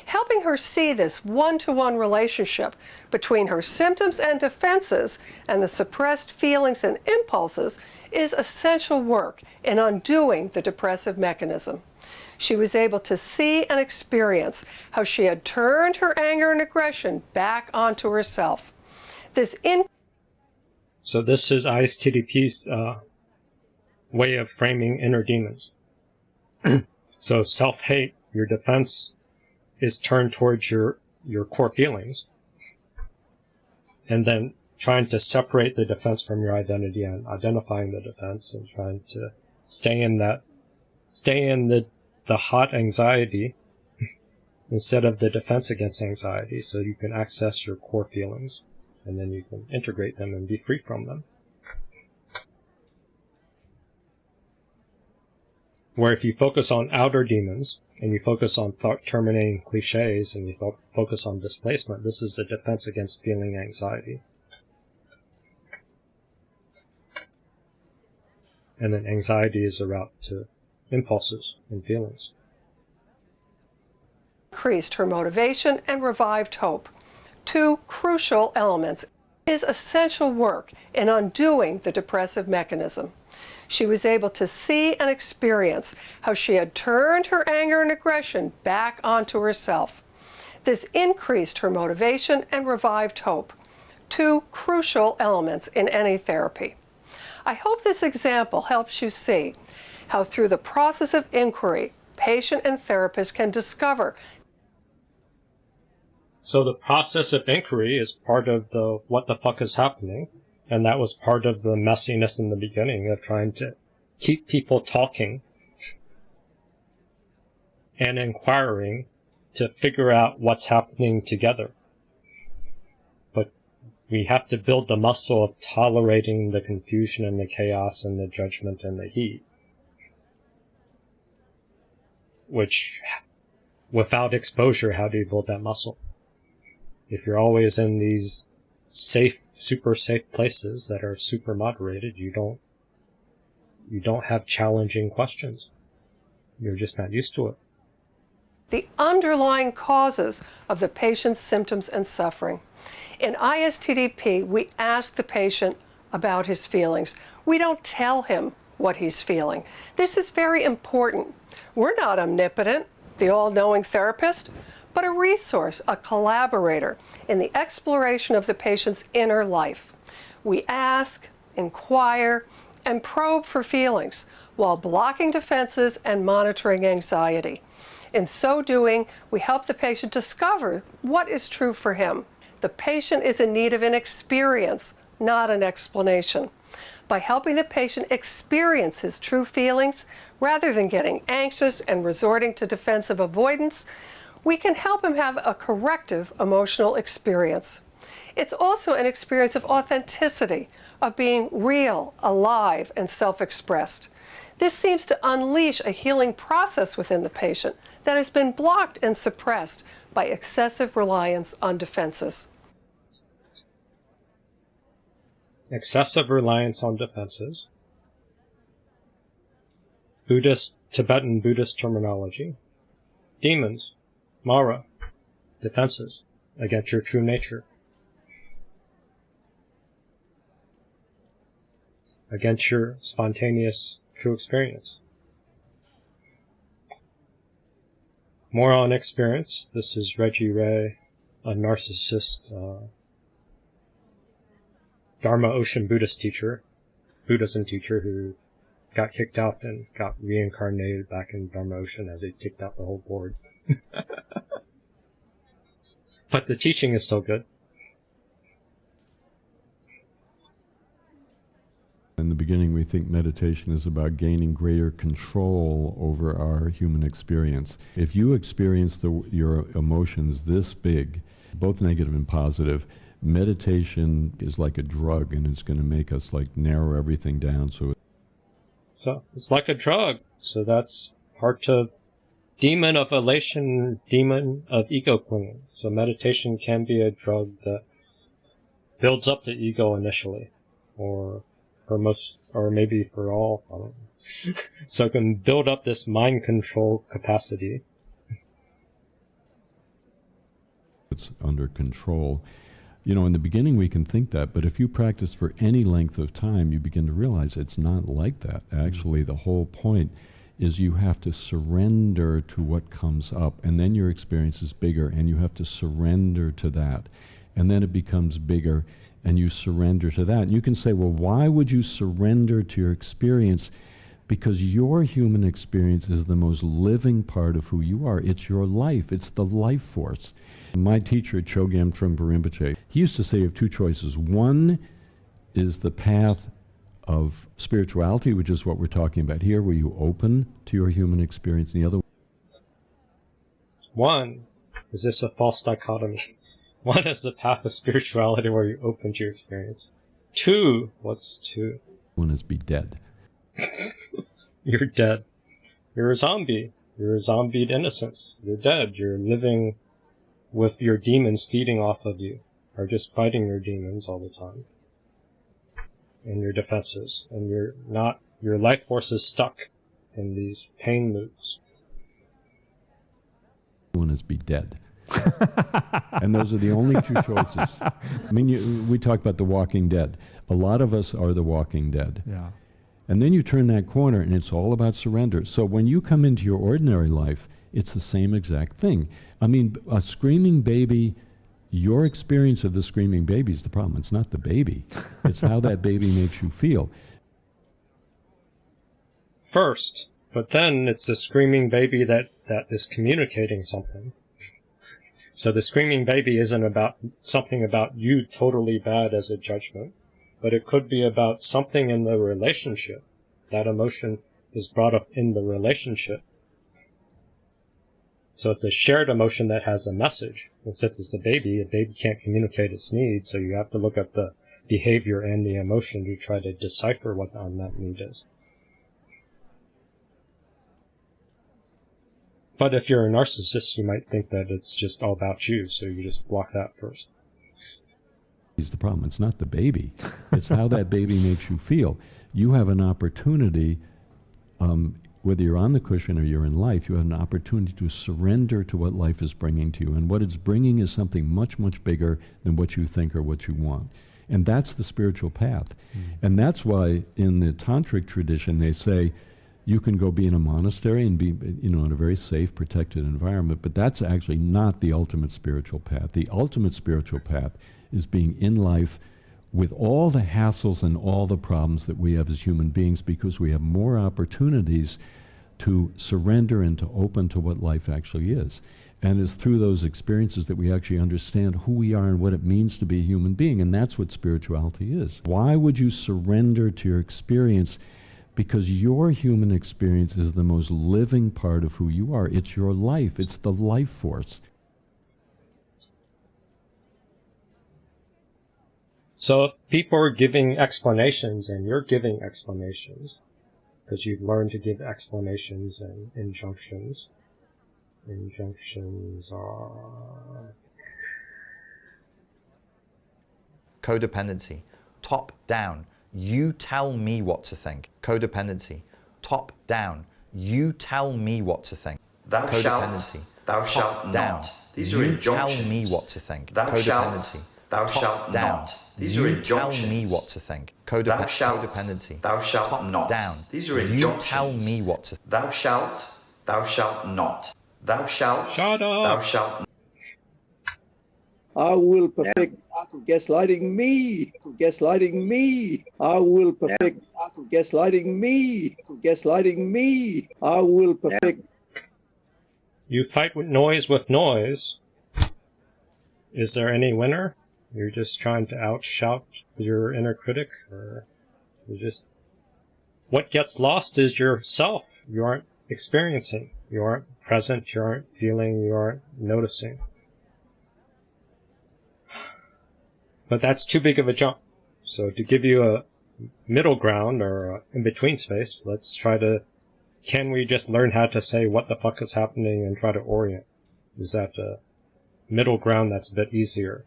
Helping her see this one-to-one relationship between her symptoms and defenses and the suppressed feelings and impulses is essential work in undoing the depressive mechanism. She was able to see and experience how she had turned her anger and aggression back onto herself. So this is ISTDP's way of framing inner demons. So self-hate, your defense, is turned towards your core feelings, and then trying to separate the defense from your identity and identifying the defense and trying to stay in the hot anxiety instead of the defense against anxiety, so you can access your core feelings and then you can integrate them and be free from them. Where if you focus on outer demons, and you focus on thought-terminating cliches, and you focus on displacement, this is a defense against feeling anxiety. And then anxiety is a route to impulses and feelings. Increased her motivation and revived hope. Two crucial elements is essential work in undoing the depressive mechanism. She was able to see and experience how she had turned her anger and aggression back onto herself. This increased her motivation and revived hope. Two crucial elements in any therapy. I hope this example helps you see how through the process of inquiry, patient and therapist can discover. So the process of inquiry is part of the what the fuck is happening, and that was part of the messiness in the beginning of trying to keep people talking and inquiring to figure out what's happening together. But we have to build the muscle of tolerating the confusion and the chaos and the judgment and the heat, which, without exposure, how do you build that muscle? If you're always in these safe, super safe places that are super moderated, you don't have challenging questions. You're just not used to it. The underlying causes of the patient's symptoms and suffering. In ISTDP, we ask the patient about his feelings. We don't tell him what he's feeling. This is very important. We're not omnipotent, the all-knowing therapist, but a resource, a collaborator in the exploration of the patient's inner life. We ask, inquire, and probe for feelings while blocking defenses and monitoring anxiety. In so doing, we help the patient discover what is true for him. The patient is in need of an experience, not an explanation. By helping the patient experience his true feelings, rather than getting anxious and resorting to defensive avoidance, we can help him have a corrective emotional experience. It's also an experience of authenticity, of being real, alive, and self-expressed. This seems to unleash a healing process within the patient that has been blocked and suppressed by excessive reliance on defenses. Excessive reliance on defenses. Tibetan Buddhist terminology. Demons. Mara. Defenses against your true nature. Against your spontaneous true experience. More on experience. This is Reggie Ray, a narcissist, Dharma Ocean Buddhism teacher who got kicked out and got reincarnated back in Dharma Ocean as they kicked out the whole board. But the teaching is still good. In the beginning, we think meditation is about gaining greater control over our human experience. If you experience your emotions this big, both negative and positive, meditation is like a drug, and it's going to make us like narrow everything down. So it's like a drug. So that's part of demon of elation, demon of ego clinging. So meditation can be a drug that builds up the ego initially, or for most, or maybe for all, I don't know. So it can build up this mind control capacity. It's under control. You know, in the beginning we can think that, but if you practice for any length of time, you begin to realize it's not like that. Actually, the whole point is you have to surrender to what comes up, and then your experience is bigger, and you have to surrender to that. And then it becomes bigger, and you surrender to that. And you can say, well, why would you surrender to your experience? Because your human experience is the most living part of who you are. It's your life. It's the life force. My teacher, Chogyam Trungpa Rinpoche, he used to say you have two choices. One is the path of spirituality, which is what we're talking about here, where you open to your human experience. And the other one, is this a false dichotomy? One is the path of spirituality where you open to your experience. Two, what's two? One is be dead. You're dead. You're a zombie. You're a zombied innocence. You're dead. You're living with your demons feeding off of you, or just fighting your demons all the time. And your defenses. And your life force is stuck in these pain loops. One is be dead. And those are the only two choices. I mean, we talk about the walking dead. A lot of us are the walking dead. Yeah. And then you turn that corner and it's all about surrender. So when you come into your ordinary life, it's the same exact thing. I mean, a screaming baby, your experience of the screaming baby is the problem. It's not the baby. It's how that baby makes you feel. First, But then it's a screaming baby that is communicating something. So the screaming baby isn't about something about you totally bad as a judgment, but it could be about something in the relationship. That emotion is brought up in the relationship. So it's a shared emotion that has a message. And since it's a baby can't communicate its needs, so you have to look at the behavior and the emotion to try to decipher what the unmet need is. But if you're a narcissist, you might think that it's just all about you, so you just block that first. Is the problem. It's not the baby. It's how that baby makes you feel. You have an opportunity, whether you're on the cushion or you're in life, you have an opportunity to surrender to what life is bringing to you. And what it's bringing is something much, much bigger than what you think or what you want. And that's the spiritual path. And that's why in the tantric tradition they say you can go be in a monastery and be, in a very safe, protected environment, but that's actually not the ultimate spiritual path. The ultimate spiritual path is being in life with all the hassles and all the problems that we have as human beings, because we have more opportunities to surrender and to open to what life actually is. And it's through those experiences that we actually understand who we are and what it means to be a human being, and that's what spirituality is. Why would you surrender to your experience? Because your human experience is the most living part of who you are. It's your life. It's the life force. So if people are giving explanations and you're giving explanations, because you've learned to give explanations and injunctions. Injunctions are... Codependency. Top down. You tell me what to think. Codependency. Top down. You tell me what to think. Thou Codependency. Thou shalt Top not. down. These are You injunctions. tell me what to think. Thou shalt. Codependency. Thou Top shalt down. not. These You are tell injunctions. me what to think. Thou shalt. Codependency. Thou shalt Top not. down. These are You injunctions. tell me what to think. Thou shalt. Thou shalt not. Thou shalt. Shut up. Thou shalt. I will perfect to gaslighting me, to gaslighting me. I will perfect to gaslighting me, to gaslighting me. I will perfect. You fight with noise. Is there any winner? You're just trying to outshout your inner critic, or you just... What gets lost is yourself. You aren't experiencing. You aren't present. You aren't feeling. You aren't noticing. But that's too big of a jump. So to give you a middle ground or a in-between space, let's try to... Can we just learn how to say what the fuck is happening and try to orient? Is that a middle ground that's a bit easier?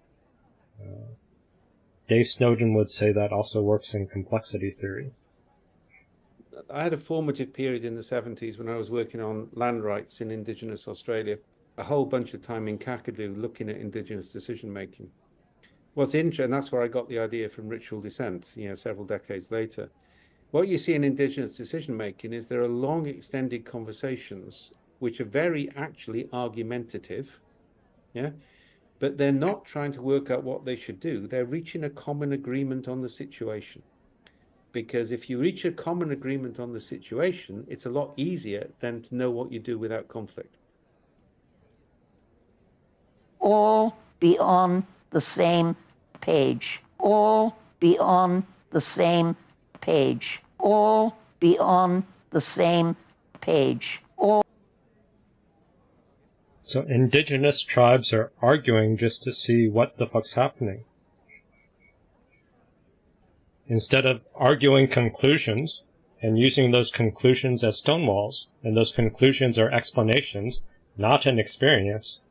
Dave Snowden would say that also works in complexity theory. I had a formative period in the 70s when I was working on land rights in Indigenous Australia. A whole bunch of time in Kakadu looking at Indigenous decision making. What's interesting, and that's where I got the idea from ritual descent, several decades later. What you see in Indigenous decision making is there are long extended conversations which are very actually argumentative, but they're not trying to work out what they should do. They're reaching a common agreement on the situation. Because if you reach a common agreement on the situation, it's a lot easier than to know what you do without conflict. All be on the same page. All be on the same page. All be on the same page. All. So indigenous tribes are arguing just to see what the fuck's happening. Instead of arguing conclusions and using those conclusions as stonewalls, and those conclusions are explanations, not an experience.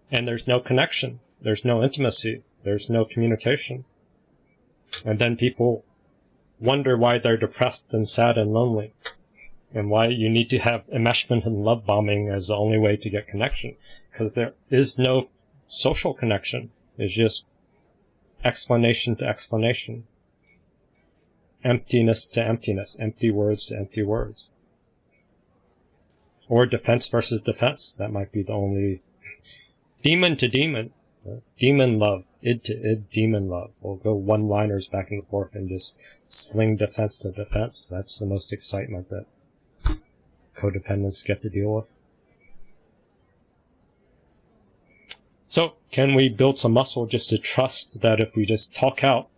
And there's no connection, there's no intimacy, there's no communication. And then people wonder why they're depressed and sad and lonely, and why you need to have enmeshment and love bombing as the only way to get connection. Because there is no social connection. It's just explanation to explanation. Emptiness to emptiness. Empty words to empty words. Or defense versus defense. That might be the only... Demon to demon. Demon love, id to id, demon love. We'll go one-liners back and forth and just sling defense to defense. That's the most excitement that codependents get to deal with. So, can we build some muscle just to trust that if we just talk out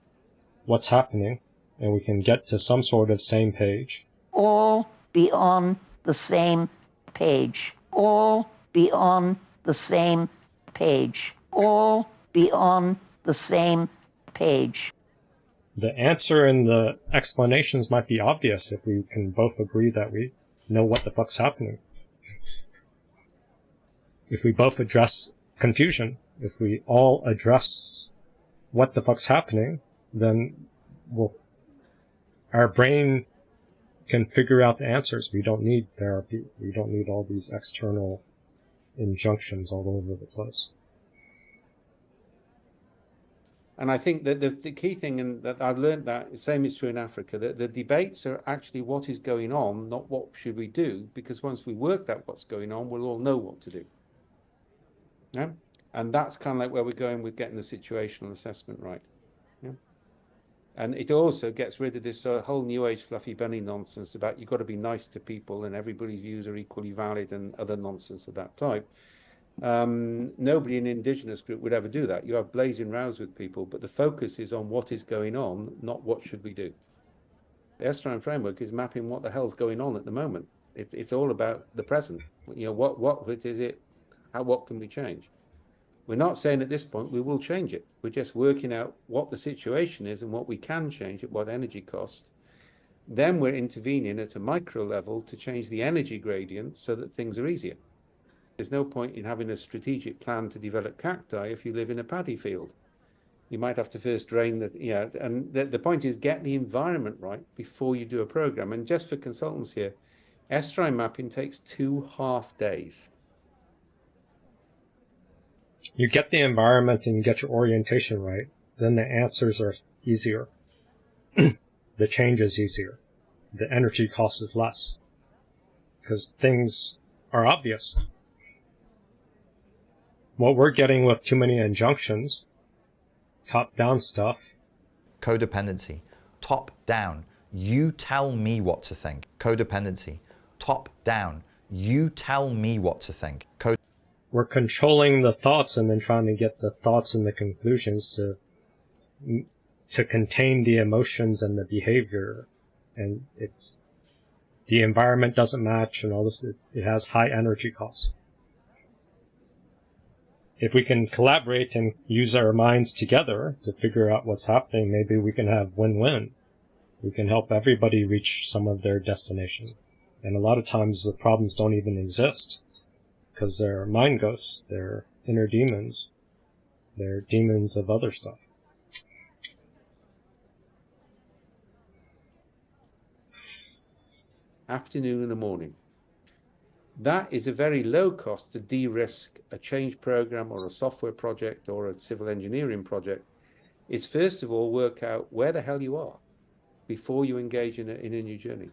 what's happening and we can get to some sort of same page? All be on the same page. All be on the same page. All be on the same page. The answer and the explanations might be obvious if we can both agree that we know what the fuck's happening. If we both address confusion, if we all address what the fuck's happening, then our brain can figure out the answers. We don't need therapy. We don't need all these external injunctions all over the place. And I think that the key thing, and that I've learned that the same is true in Africa, that the debates are actually what is going on, not what should we do, because once we work out what's going on, we'll all know what to do. Yeah? And that's kind of like where we're going with getting the situational assessment right. Yeah? And it also gets rid of this whole new age fluffy bunny nonsense about you've got to be nice to people and everybody's views are equally valid and other nonsense of that type. Nobody in the indigenous group would ever do that. You have blazing rows with people, but the focus is on what is going on, not what should we do. The Estrine framework is mapping what the hell's going on at the moment. It's all about the present. You know, what is it? What can we change? We're not saying at this point we will change it. We're just working out what the situation is and what we can change at what energy cost. Then we're intervening at a micro level to change the energy gradient so that things are easier. There's no point in having a strategic plan to develop cacti if you live in a paddy field. You might have to first drain and the point is get the environment right before you do a program. And just for consultants here, Estrine mapping takes 2.5 days. You get the environment and you get your orientation right, then the answers are easier. The change is easier. The energy cost is less. Because things are obvious. What we're getting with too many injunctions, top-down stuff. Codependency, top-down. You tell me what to think. Codependency, top-down. You tell me what to think. We're controlling the thoughts and then trying to get the thoughts and the conclusions to contain the emotions and the behavior. And the environment doesn't match and all this. It has high energy costs. If we can collaborate and use our minds together to figure out what's happening, maybe we can have win-win. We can help everybody reach some of their destination. And a lot of times the problems don't even exist because they're mind ghosts, they're inner demons, they're demons of other stuff. Afternoon and the morning. That is a very low cost to de-risk a change program or a software project or a civil engineering project. Is first of all work out where the hell you are before you engage in a new journey.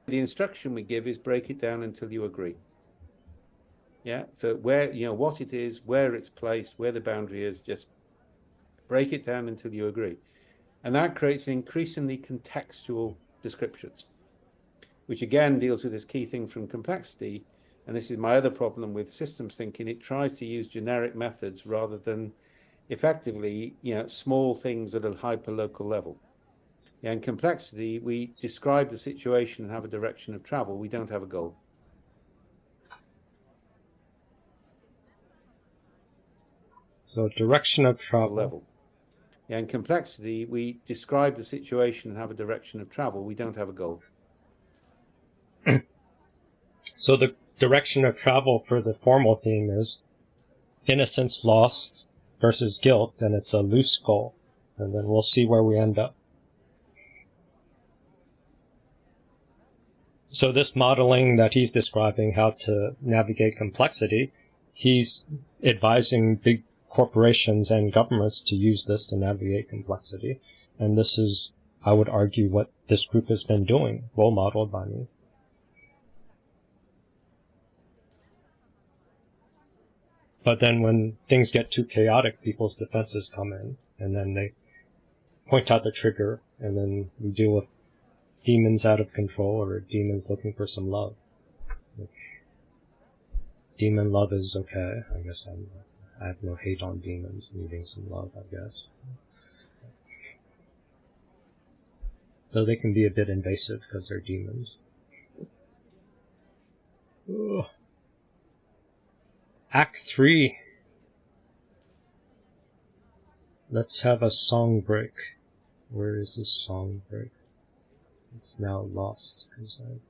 The instruction we give is break it down until you agree. Yeah, for where, what it is, where it's placed, where the boundary is, just break it down until you agree. And that creates increasingly contextual descriptions, which again deals with this key thing from complexity. And this is my other problem with systems thinking. It tries to use generic methods rather than effectively, small things at a hyper-local level. Yeah, in complexity, we describe the situation and have a direction of travel. We don't have a goal. So direction of travel. Level. Yeah, in complexity, we describe the situation and have a direction of travel. We don't have a goal. So the direction of travel for the formal theme is innocence lost versus guilt, and it's a loose goal. And then we'll see where we end up. So this modeling that he's describing, how to navigate complexity, he's advising big corporations and governments to use this to navigate complexity. And this is, I would argue, what this group has been doing, role modeled by me. But then when things get too chaotic, people's defenses come in, and then they point out the trigger, and then we deal with demons out of control or demons looking for some love. Demon love is okay. I guess I have no hate on demons needing some love, I guess. Though they can be a bit invasive because they're demons. Ugh. Act 3. Let's have a song break. Where is this song break? It's now lost because I...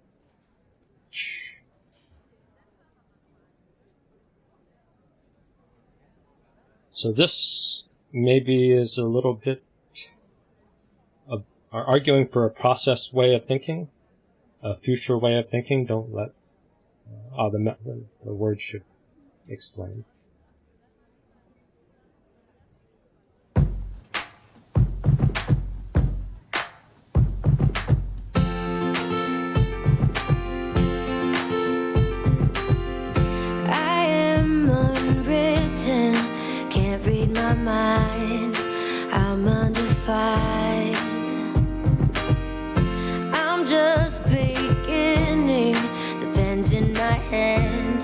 So this maybe is a little bit of arguing for a processed way of thinking, a future way of thinking. Don't let the word should explain. I am unwritten, can't read my mind, I'm undefined. I'm just beginning, the pen's in my hand,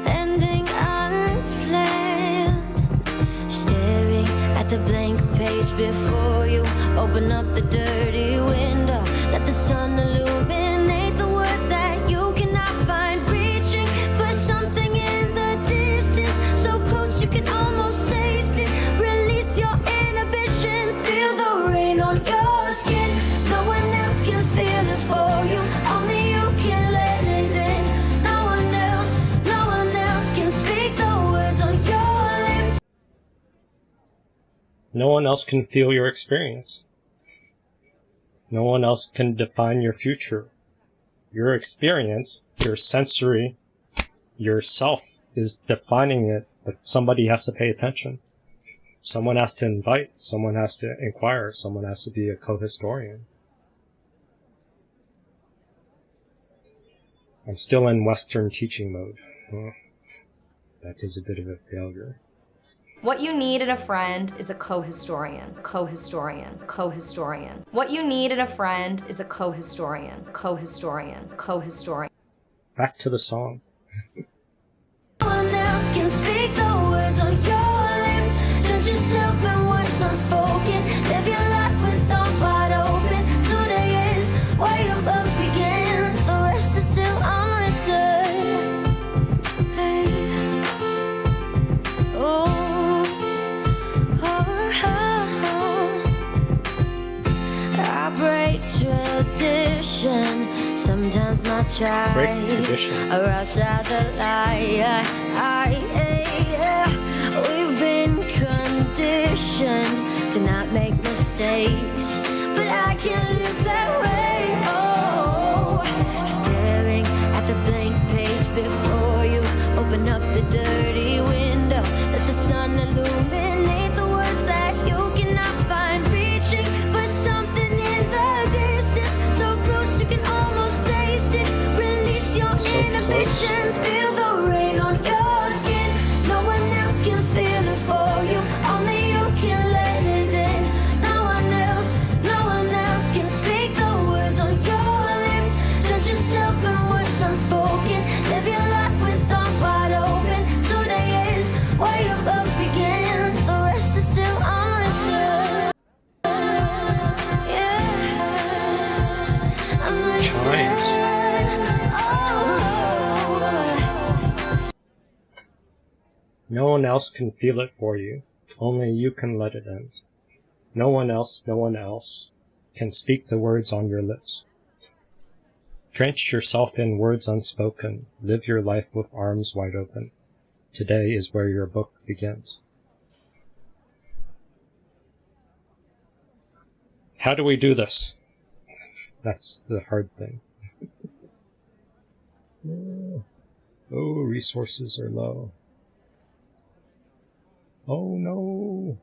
ending unplanned. Staring at the blank page before you, open up the dirty window, let the sun illuminate the words that you cannot find. Reaching for something in the distance, so close you can almost taste it. Release your inhibitions, feel the rain on your skin. No one else can feel it for you, only you can let it in. No one else can speak the words on your lips. No one else can feel your experience. No one else can define your future. Your experience, your sensory, yourself is defining it, but somebody has to pay attention. Someone has to invite, someone has to inquire, someone has to be a co-historian. I'm still in Western teaching mode. That is a bit of a failure. What you need in a friend is a co-historian, co-historian, co-historian. What you need in a friend is a co-historian, co-historian, co-historian. Back to the song. No one else can speak the words on your lips. Judge yourself in words unspoken. Live your life with arms wide open. Today is where your love begins. The rest is still unwritten. Hey. Oh. I break tradition. Sometimes my child arouse out the light. We've been conditioned to not make mistakes, but I can't live that way. Oh, staring at the blank page before you, open up the dirty window, let the sun illuminate the words that you cannot find. Reaching for something in the distance, so close you can almost taste it. Release your inhibitions, feel the rain on your skin. No one else can feel it for you, only you can let it in. No one else can speak the words on your lips. Judge yourself in words unspoken. Live your life with arms wide open. Today is where your love begins. The rest is still unwritten. No one else can feel it for you. Only you can let it in. No one else can speak the words on your lips. Drench yourself in words unspoken. Live your life with arms wide open. Today is where your book begins. How do we do this? That's the hard thing. Oh, resources are low. Oh no.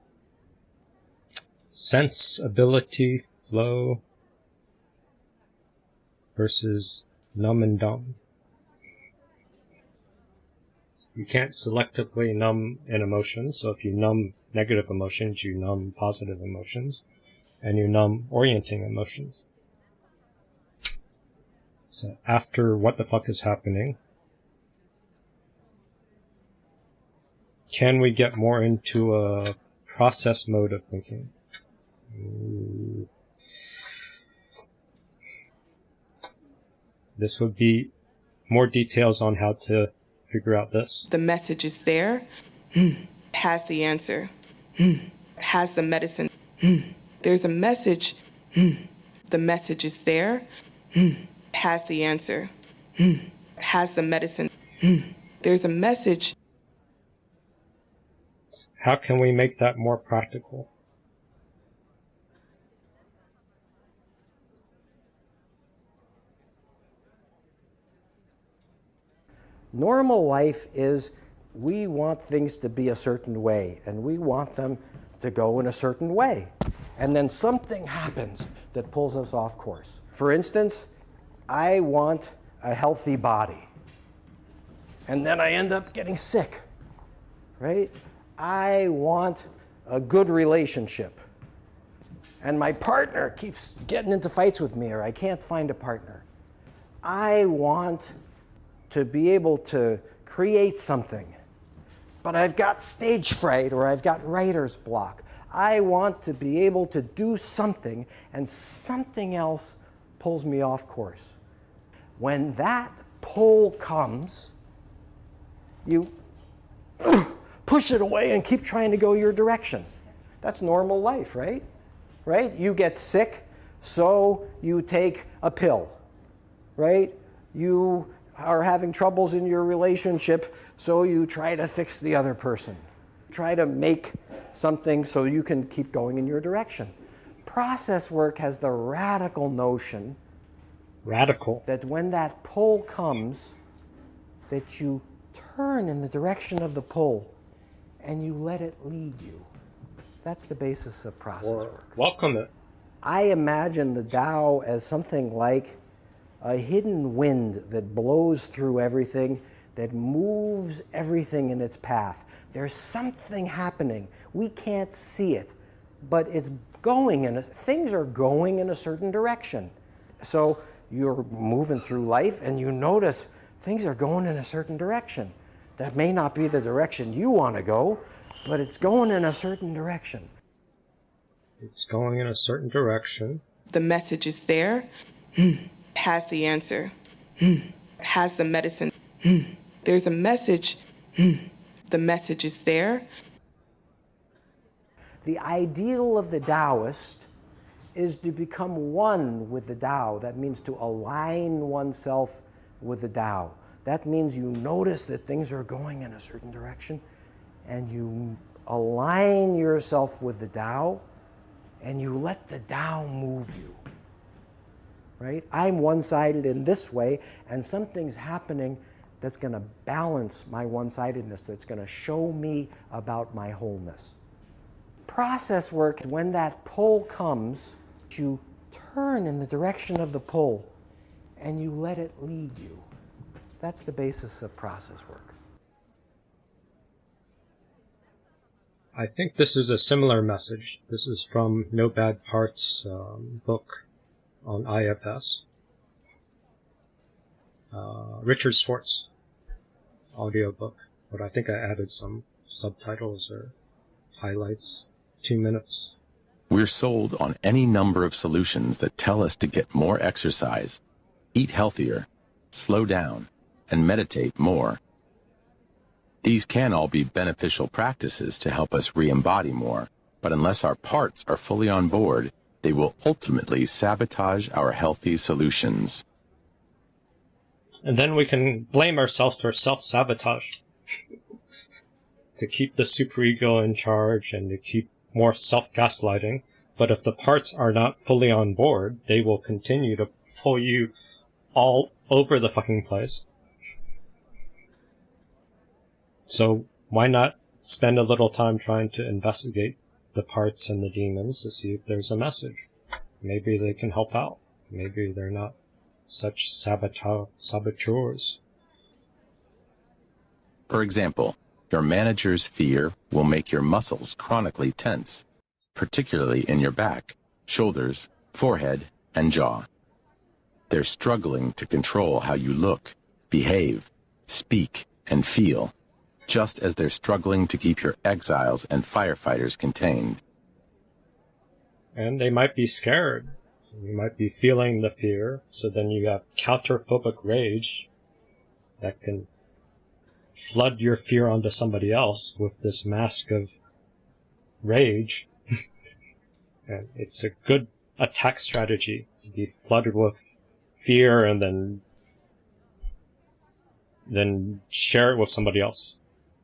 Sense, ability, flow versus numb and dumb. You can't selectively numb an emotion, so if you numb negative emotions, you numb positive emotions, and you numb orienting emotions. So after what the fuck is happening, can we get more into a process mode of thinking? Ooh. This would be more details on how to figure out this. The message is there, has the answer, has the medicine. There's a message, the message is there, has the answer, has the medicine. There's a message. How can we make that more practical? Normal life is we want things to be a certain way, and we want them to go in a certain way. And then something happens that pulls us off course. For instance, I want a healthy body, and then I end up getting sick, right? I want a good relationship, and my partner keeps getting into fights with me, or I can't find a partner. I want to be able to create something, but I've got stage fright or I've got writer's block. I want to be able to do something, and something else pulls me off course. When that pull comes, you push it away and keep trying to go your direction. That's normal life, right? Right? You get sick, so you take a pill, right? You are having troubles in your relationship, so you try to fix the other person. Try to make something so you can keep going in your direction. Process work has the radical notion that when that pull comes, that you turn in the direction of the pull and you let it lead you. That's the basis of process work. Welcome it. I imagine the Tao as something like a hidden wind that blows through everything, that moves everything in its path. There's something happening. We can't see it, but it's going things are going in a certain direction. So you're moving through life and you notice things are going in a certain direction. That may not be the direction you want to go, but it's going in a certain direction. It's going in a certain direction. The message is there, has the answer, has the medicine. There's a message, the message is there. The ideal of the Taoist is to become one with the Tao. That means to align oneself with the Tao. That means you notice that things are going in a certain direction, and you align yourself with the Tao, and you let the Tao move you. Right? I'm one-sided in this way, and something's happening that's going to balance my one-sidedness, that's going to show me about my wholeness. Process work, when that pull comes, you turn in the direction of the pull, and you let it lead you. That's the basis of process work. I think this is a similar message. This is from No Bad Parts' book on IFS. Richard Swartz audiobook, but I think I added some subtitles or highlights. 2 minutes. We're sold on any number of solutions that tell us to get more exercise, eat healthier, slow down, and meditate more. These can all be beneficial practices to help us re-embody more, but unless our parts are fully on board, they will ultimately sabotage our healthy solutions. And then we can blame ourselves for self-sabotage. To keep the superego in charge and to keep more self-gaslighting. But if the parts are not fully on board, they will continue to pull you all over the fucking place. So why not spend a little time trying to investigate the parts and the demons to see if there's a message? Maybe they can help out. Maybe they're not such saboteurs. For example, your manager's fear will make your muscles chronically tense, particularly in your back, shoulders, forehead, and jaw. They're struggling to control how you look, behave, speak, and feel, just as they're struggling to keep your exiles and firefighters contained. And they might be scared. You might be feeling the fear, so then you have counterphobic rage that can flood your fear onto somebody else with this mask of rage. And it's a good attack strategy to be flooded with fear and then share it with somebody else,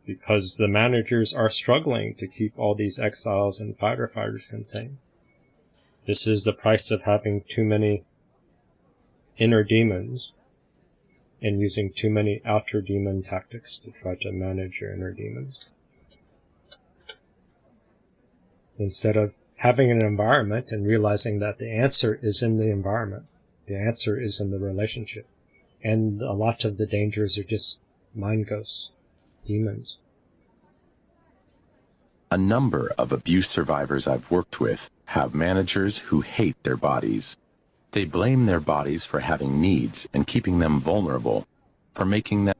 because the managers are struggling to keep all these exiles and firefighters contained. This is the price of having too many inner demons and using too many outer demon tactics to try to manage your inner demons. Instead of having an environment and realizing that the answer is in the environment, the answer is in the relationship, and a lot of the dangers are just mind ghosts, demons. A number of abuse survivors I've worked with have managers who hate their bodies. They blame their bodies for having needs and keeping them vulnerable, for making them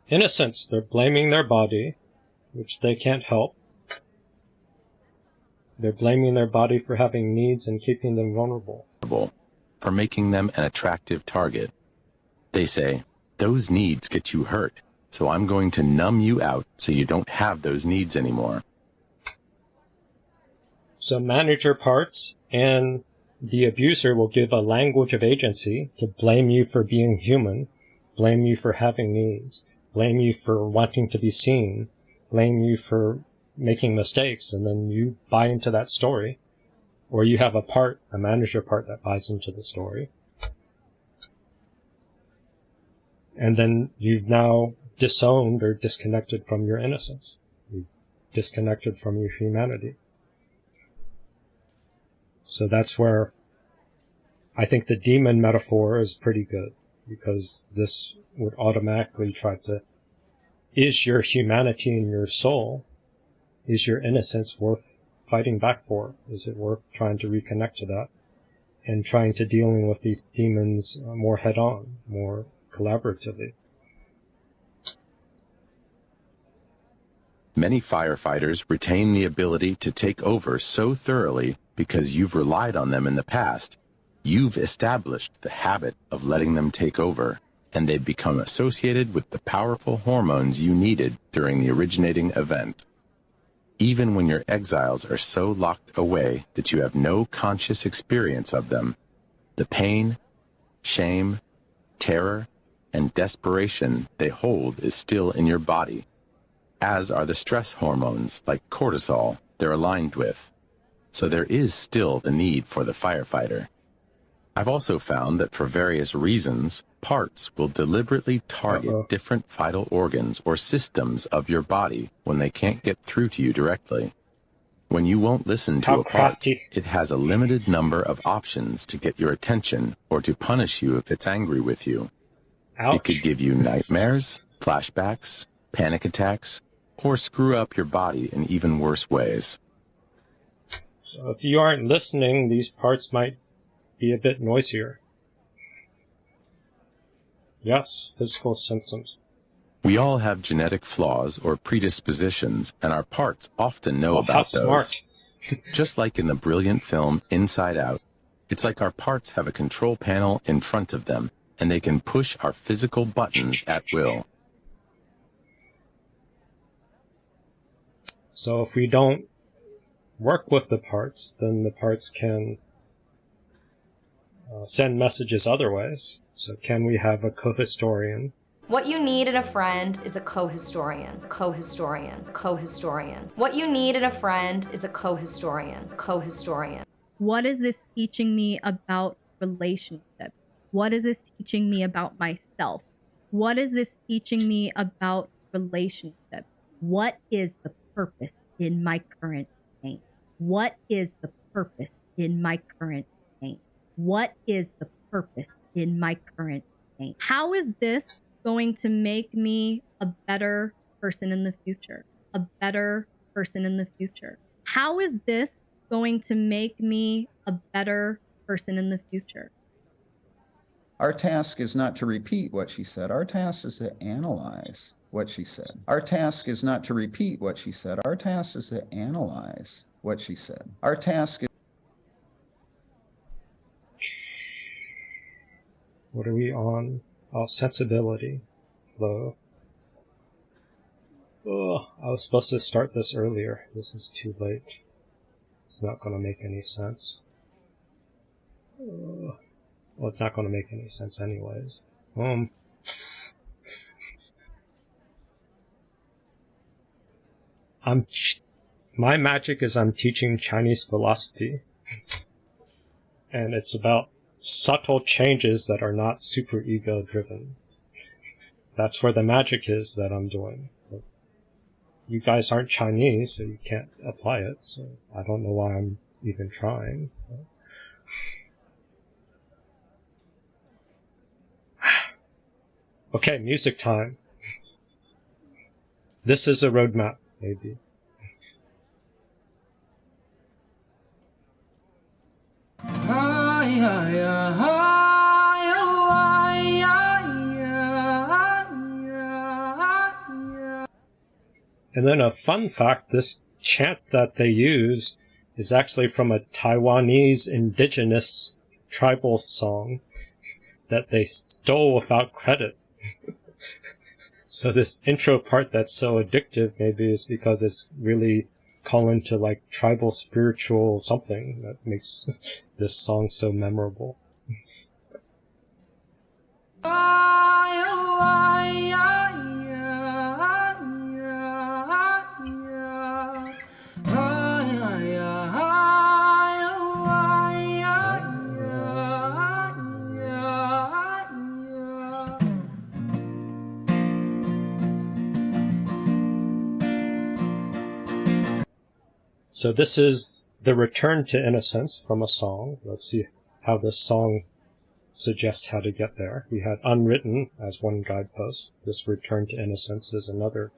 Innocence, they're blaming their body, which they can't help. They're blaming their body for having needs and keeping them vulnerable, for making them an attractive target. They say, those needs get you hurt, so I'm going to numb you out so you don't have those needs anymore. So manager parts and the abuser will give a language of agency to blame you for being human, blame you for having needs, blame you for wanting to be seen, blame you for making mistakes, and then you buy into that story. Or you have a manager part that buys into the story. And then you've now disowned or disconnected from your innocence. You've disconnected from your humanity. So that's where I think the demon metaphor is pretty good, because this would automatically try to, is your humanity and your soul, is your innocence worth fighting back for? Is it worth trying to reconnect to that and trying to dealing with these demons more head-on, more collaboratively? Many firefighters retain the ability to take over so thoroughly because you've relied on them in the past. You've established the habit of letting them take over, and they've become associated with the powerful hormones you needed during the originating event. Even when your exiles are so locked away that you have no conscious experience of them, the pain, shame, terror, and desperation they hold is still in your body, as are the stress hormones like cortisol they're aligned with. So there is still the need for the firefighter. I've also found that for various reasons, parts will deliberately target different vital organs or systems of your body when they can't get through to you directly. When you won't listen to a part, it has a limited number of options to get your attention or to punish you if it's angry with you. Ouch. It could give you nightmares, flashbacks, panic attacks, or screw up your body in even worse ways. So if you aren't listening, these parts might be a bit noisier. Yes, physical symptoms. We all have genetic flaws or predispositions, and our parts often know about those. Smart. Just like in the brilliant film Inside Out, it's like our parts have a control panel in front of them, and they can push our physical buttons at will. So if we don't work with the parts, then the parts can send messages other ways. So can we have a co-historian? What you need in a friend is a co-historian, co-historian, co-historian. What you need in a friend is a co-historian, co-historian. What is this teaching me about relationships? What is this teaching me about myself? What is this teaching me about relationships? What is the purpose in my current pain? What is the purpose in my current pain? What is the purpose in my current pain? How is this going to make me a better person in the future? A better person in the future. How is this going to make me a better person in the future? Our task is not to repeat what she said. Our task is to analyze what she said. Our task is not to repeat what she said. Our task is to analyze what she said. Our task is... What are we on? Oh, sensibility. Flow. Oh, I was supposed to start this earlier. This is too late. It's not going to make any sense. Well, it's not going to make any sense anyways. My magic is I'm teaching Chinese philosophy. And it's about subtle changes that are not super ego driven. That's where the magic is that I'm doing. But you guys aren't Chinese, so you can't apply it, so I don't know why I'm even trying. Okay, music time. This is a roadmap, maybe. And then a fun fact, this chant that they use is actually from a Taiwanese indigenous tribal song that they stole without credit. So this intro part that's so addictive maybe is because it's really calling to like tribal spiritual something that makes this song so memorable. So this is the return to innocence from a song. Let's see how this song suggests how to get there. We had unwritten as one guidepost. This return to innocence is another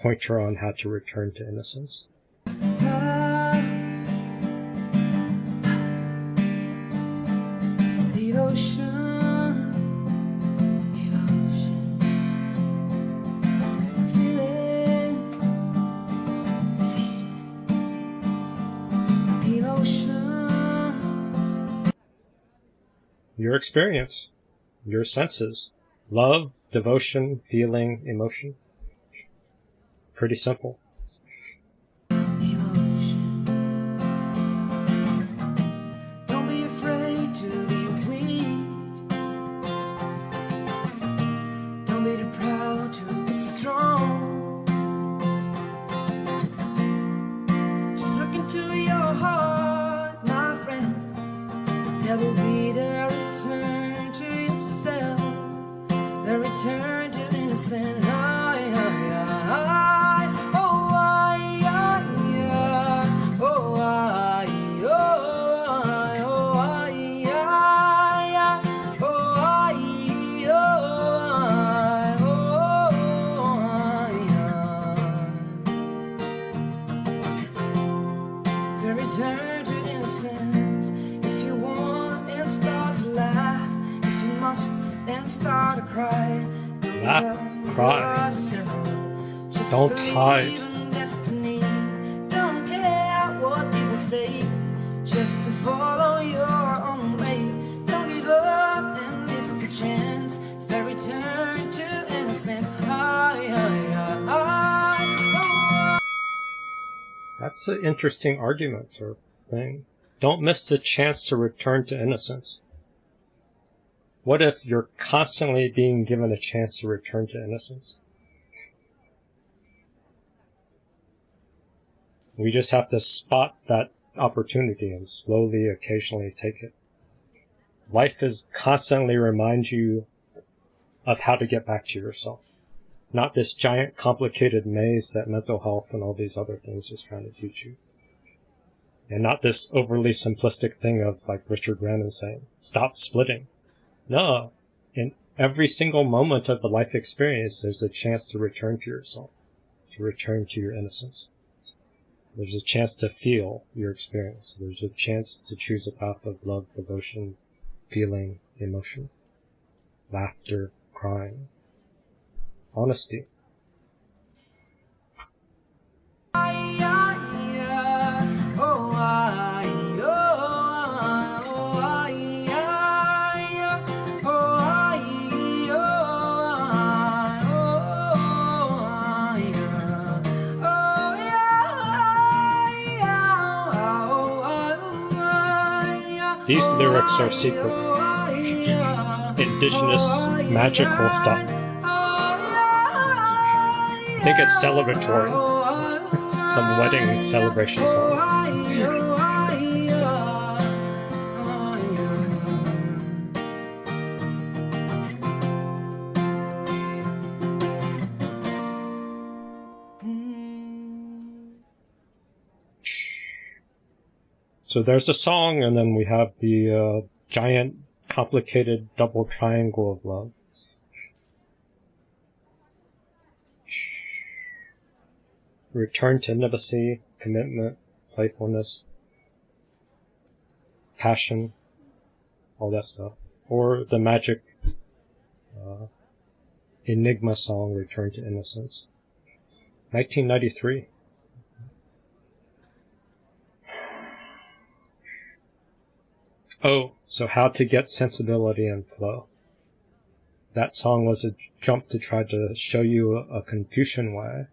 pointer on how to return to innocence. Your experience, your senses, love, devotion, feeling, emotion. Pretty simple. Don't be afraid to be weak. Don't be too proud to be strong. Just look into your heart, my friend. There will be the return to yourself, the return to innocence. The return to innocence. If you want and start to laugh, if you must then start to cry. Laugh, cry. Don't hide. Don't care what people say, just to follow your own way. Don't give up and miss the chance. It's the return to innocence. That's an interesting argument or thing. Don't miss the chance to return to innocence. What if you're constantly being given a chance to return to innocence? We just have to spot that opportunity and slowly, occasionally take it. Life is constantly remind you of how to get back to yourself. Not this giant complicated maze that mental health and all these other things is trying to teach you. And not this overly simplistic thing of like Richard Brannon saying, stop splitting. No. every single moment of the life experience, there's a chance to return to yourself, to return to your innocence. There's a chance to feel your experience. There's a chance to choose a path of love, devotion, feeling, emotion, laughter, crying, honesty. These lyrics are secret, indigenous, magical stuff. I think it's celebratory, some wedding celebration song. So there's a song, and then we have the giant, complicated double triangle of love. Return to intimacy, commitment, playfulness, passion, all that stuff. Or the magic Enigma song, Return to Innocence. 1993. Oh, so how to get sensibility and flow. That song was a jump to try to show you a Confucian way.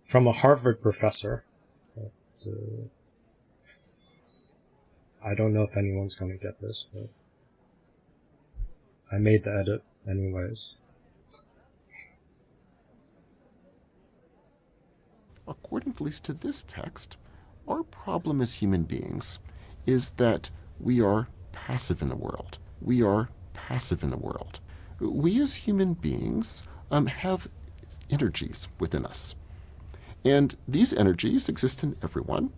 From a Harvard professor. I don't know if anyone's going to get this, but I made the edit anyways. According at least to this text, our problem as human beings is that we are passive in the world. We are passive in the world. We as human beings have energies within us. And these energies exist in everyone.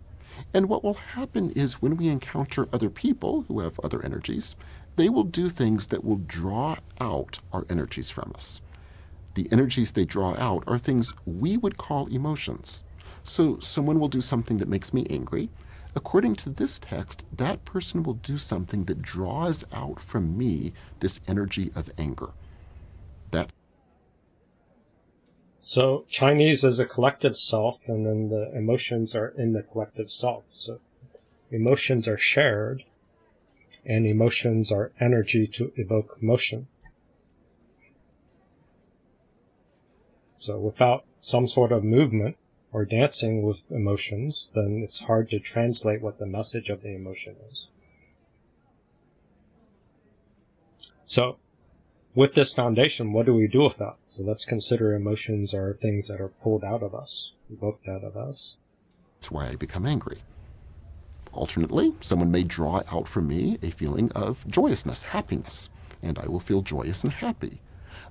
And what will happen is when we encounter other people who have other energies, they will do things that will draw out our energies from us. The energies they draw out are things we would call emotions. So someone will do something that makes me angry. According to this text, that person will do something that draws out from me this energy of anger. So Chinese is a collective self, and then the emotions are in the collective self. So emotions are shared, and emotions are energy to evoke motion. So without some sort of movement or dancing with emotions, then it's hard to translate what the message of the emotion is. So with this foundation, what do we do with that? So let's consider emotions are things that are pulled out of us, evoked out of us. That's why I become angry. Alternately, someone may draw out from me a feeling of joyousness, happiness, and I will feel joyous and happy.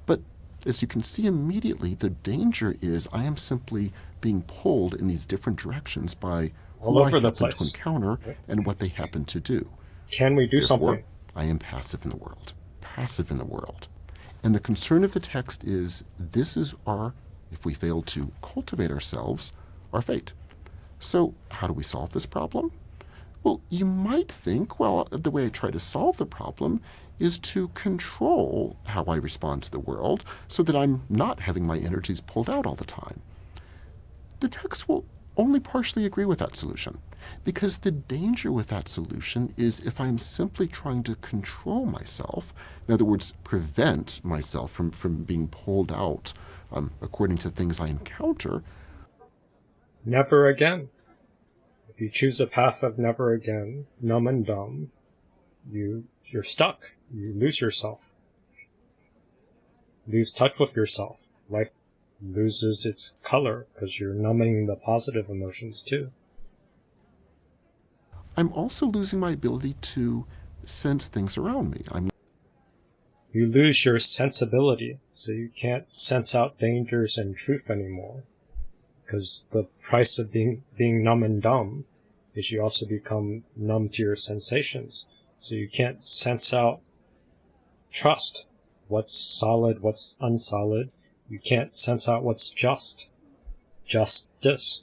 But as you can see immediately, the danger is I am simply being pulled in these different directions by who I happen to encounter and what they happen to do. Can we do something? I am passive in the world. Passive in the world. And the concern of the text is this is our, if we fail to cultivate ourselves, our fate. So how do we solve this problem? Well, you might think, well, the way I try to solve the problem is to control how I respond to the world so that I'm not having my energies pulled out all the time. The text will only partially agree with that solution, because the danger with that solution is if I'm simply trying to control myself, in other words, prevent myself from being pulled out according to things I encounter. Never again. If you choose a path of never again, numb and dumb, you're stuck. You lose yourself. Lose touch with yourself. Life loses its color because you're numbing the positive emotions too. I'm also losing my ability to sense things around me. You lose your sensibility, so you can't sense out dangers and truth anymore. Because the price of being numb and dumb is you also become numb to your sensations. So you can't sense out trust. What's solid, what's unsolid. You can't sense out what's just. Justice.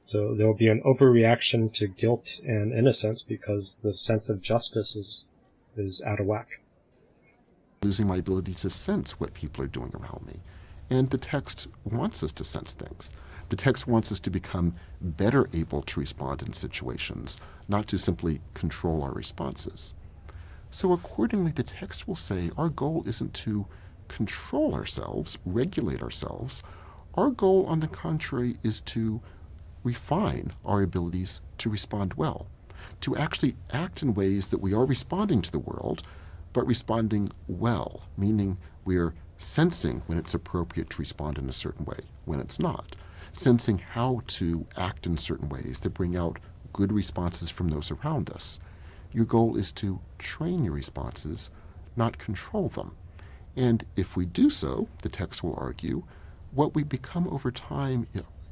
So there'll be an overreaction to guilt and innocence because the sense of justice is out of whack. Losing my ability to sense what people are doing around me. And the text wants us to sense things. The text wants us to become better able to respond in situations, not to simply control our responses. So accordingly, the text will say our goal isn't to control ourselves, regulate ourselves. Our goal, on the contrary, is to refine our abilities to respond well, to actually act in ways that we are responding to the world, but responding well, meaning we're sensing when it's appropriate to respond in a certain way, when it's not, sensing how to act in certain ways that bring out good responses from those around us. Your goal is to train your responses, not control them. And if we do so, the text will argue, what we become over time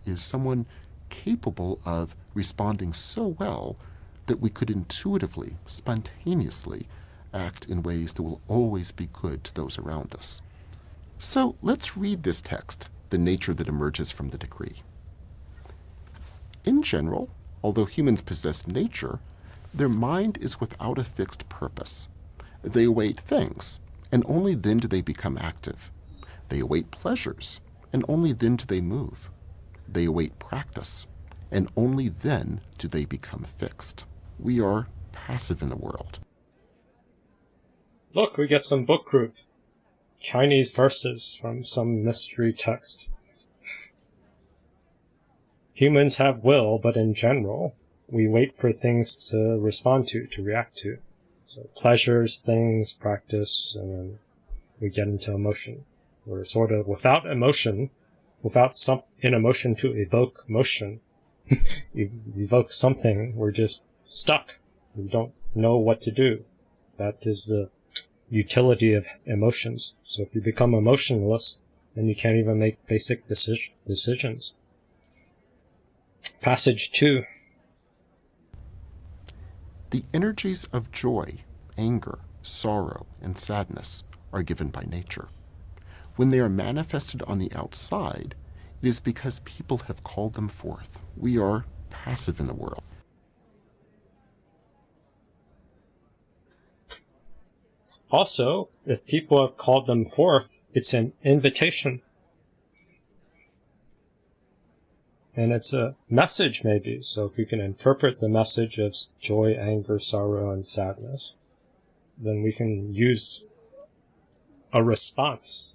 is someone capable of responding so well that we could intuitively, spontaneously act in ways that will always be good to those around us. So let's read this text, the nature that emerges from the decree. In general, although humans possess nature, their mind is without a fixed purpose. They await things, and only then do they become active. They await pleasures, and only then do they move. They await practice, and only then do they become fixed. We are passive in the world. Look, we get some book group. Chinese verses from some mystery text. Humans have will, but in general, we wait for things to respond to react to. So pleasures, things, practice, and then we get into emotion. We're sort of without emotion, without an emotion to evoke motion, evoke something, we're just stuck. We don't know what to do. That is the utility of emotions. So if you become emotionless, then you can't even make basic decisions. Passage 2. The energies of joy, anger, sorrow, and sadness are given by nature. When they are manifested on the outside, it is because people have called them forth. We are passive in the world. Also, if people have called them forth, it's an invitation. And it's a message, maybe. So if we can interpret the message of joy, anger, sorrow, and sadness, then we can use a response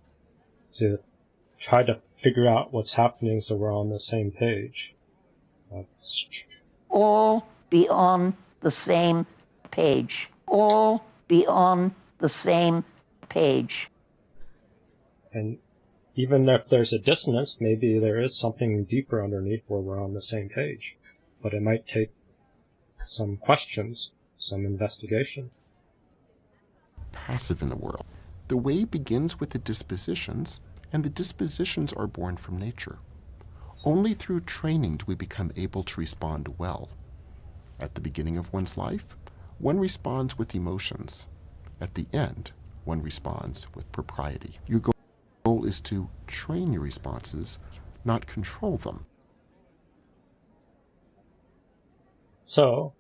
to try to figure out what's happening so we're on the same page. All be on the same page. All be on the same page. And even if there's a dissonance, maybe there is something deeper underneath where we're on the same page. But it might take some questions, some investigation. Passive in the world. The way begins with the dispositions, and the dispositions are born from nature. Only through training do we become able to respond well. At the beginning of one's life, one responds with emotions. At the end, one responds with propriety. Your goal is to train your responses, not control them. So,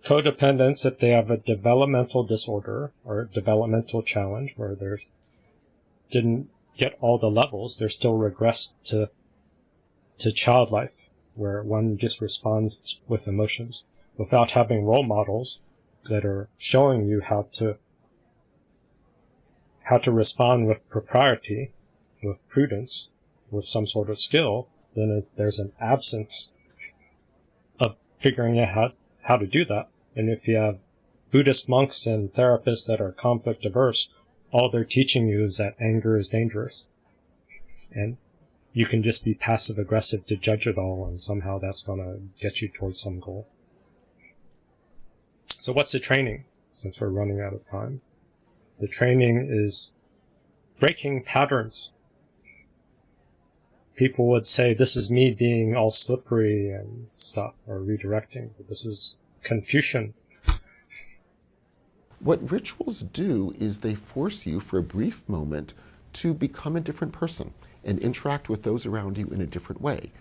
codependents, if they have a developmental disorder or a developmental challenge where they didn't get all the levels, they're still regressed to child life, where one just responds with emotions without having role models that are showing you how to respond with propriety, with prudence, with some sort of skill. Then there's an absence of figuring out how to do that. And if you have Buddhist monks and therapists that are conflict averse, all they're teaching you is that anger is dangerous. And you can just be passive aggressive to judge it all, and somehow that's going to get you towards some goal. So what's the training, since we're running out of time? The training is breaking patterns. People would say, this is me being all slippery and stuff, or redirecting. But this is Confucian. What rituals do is they force you for a brief moment to become a different person and interact with those around you in a different way.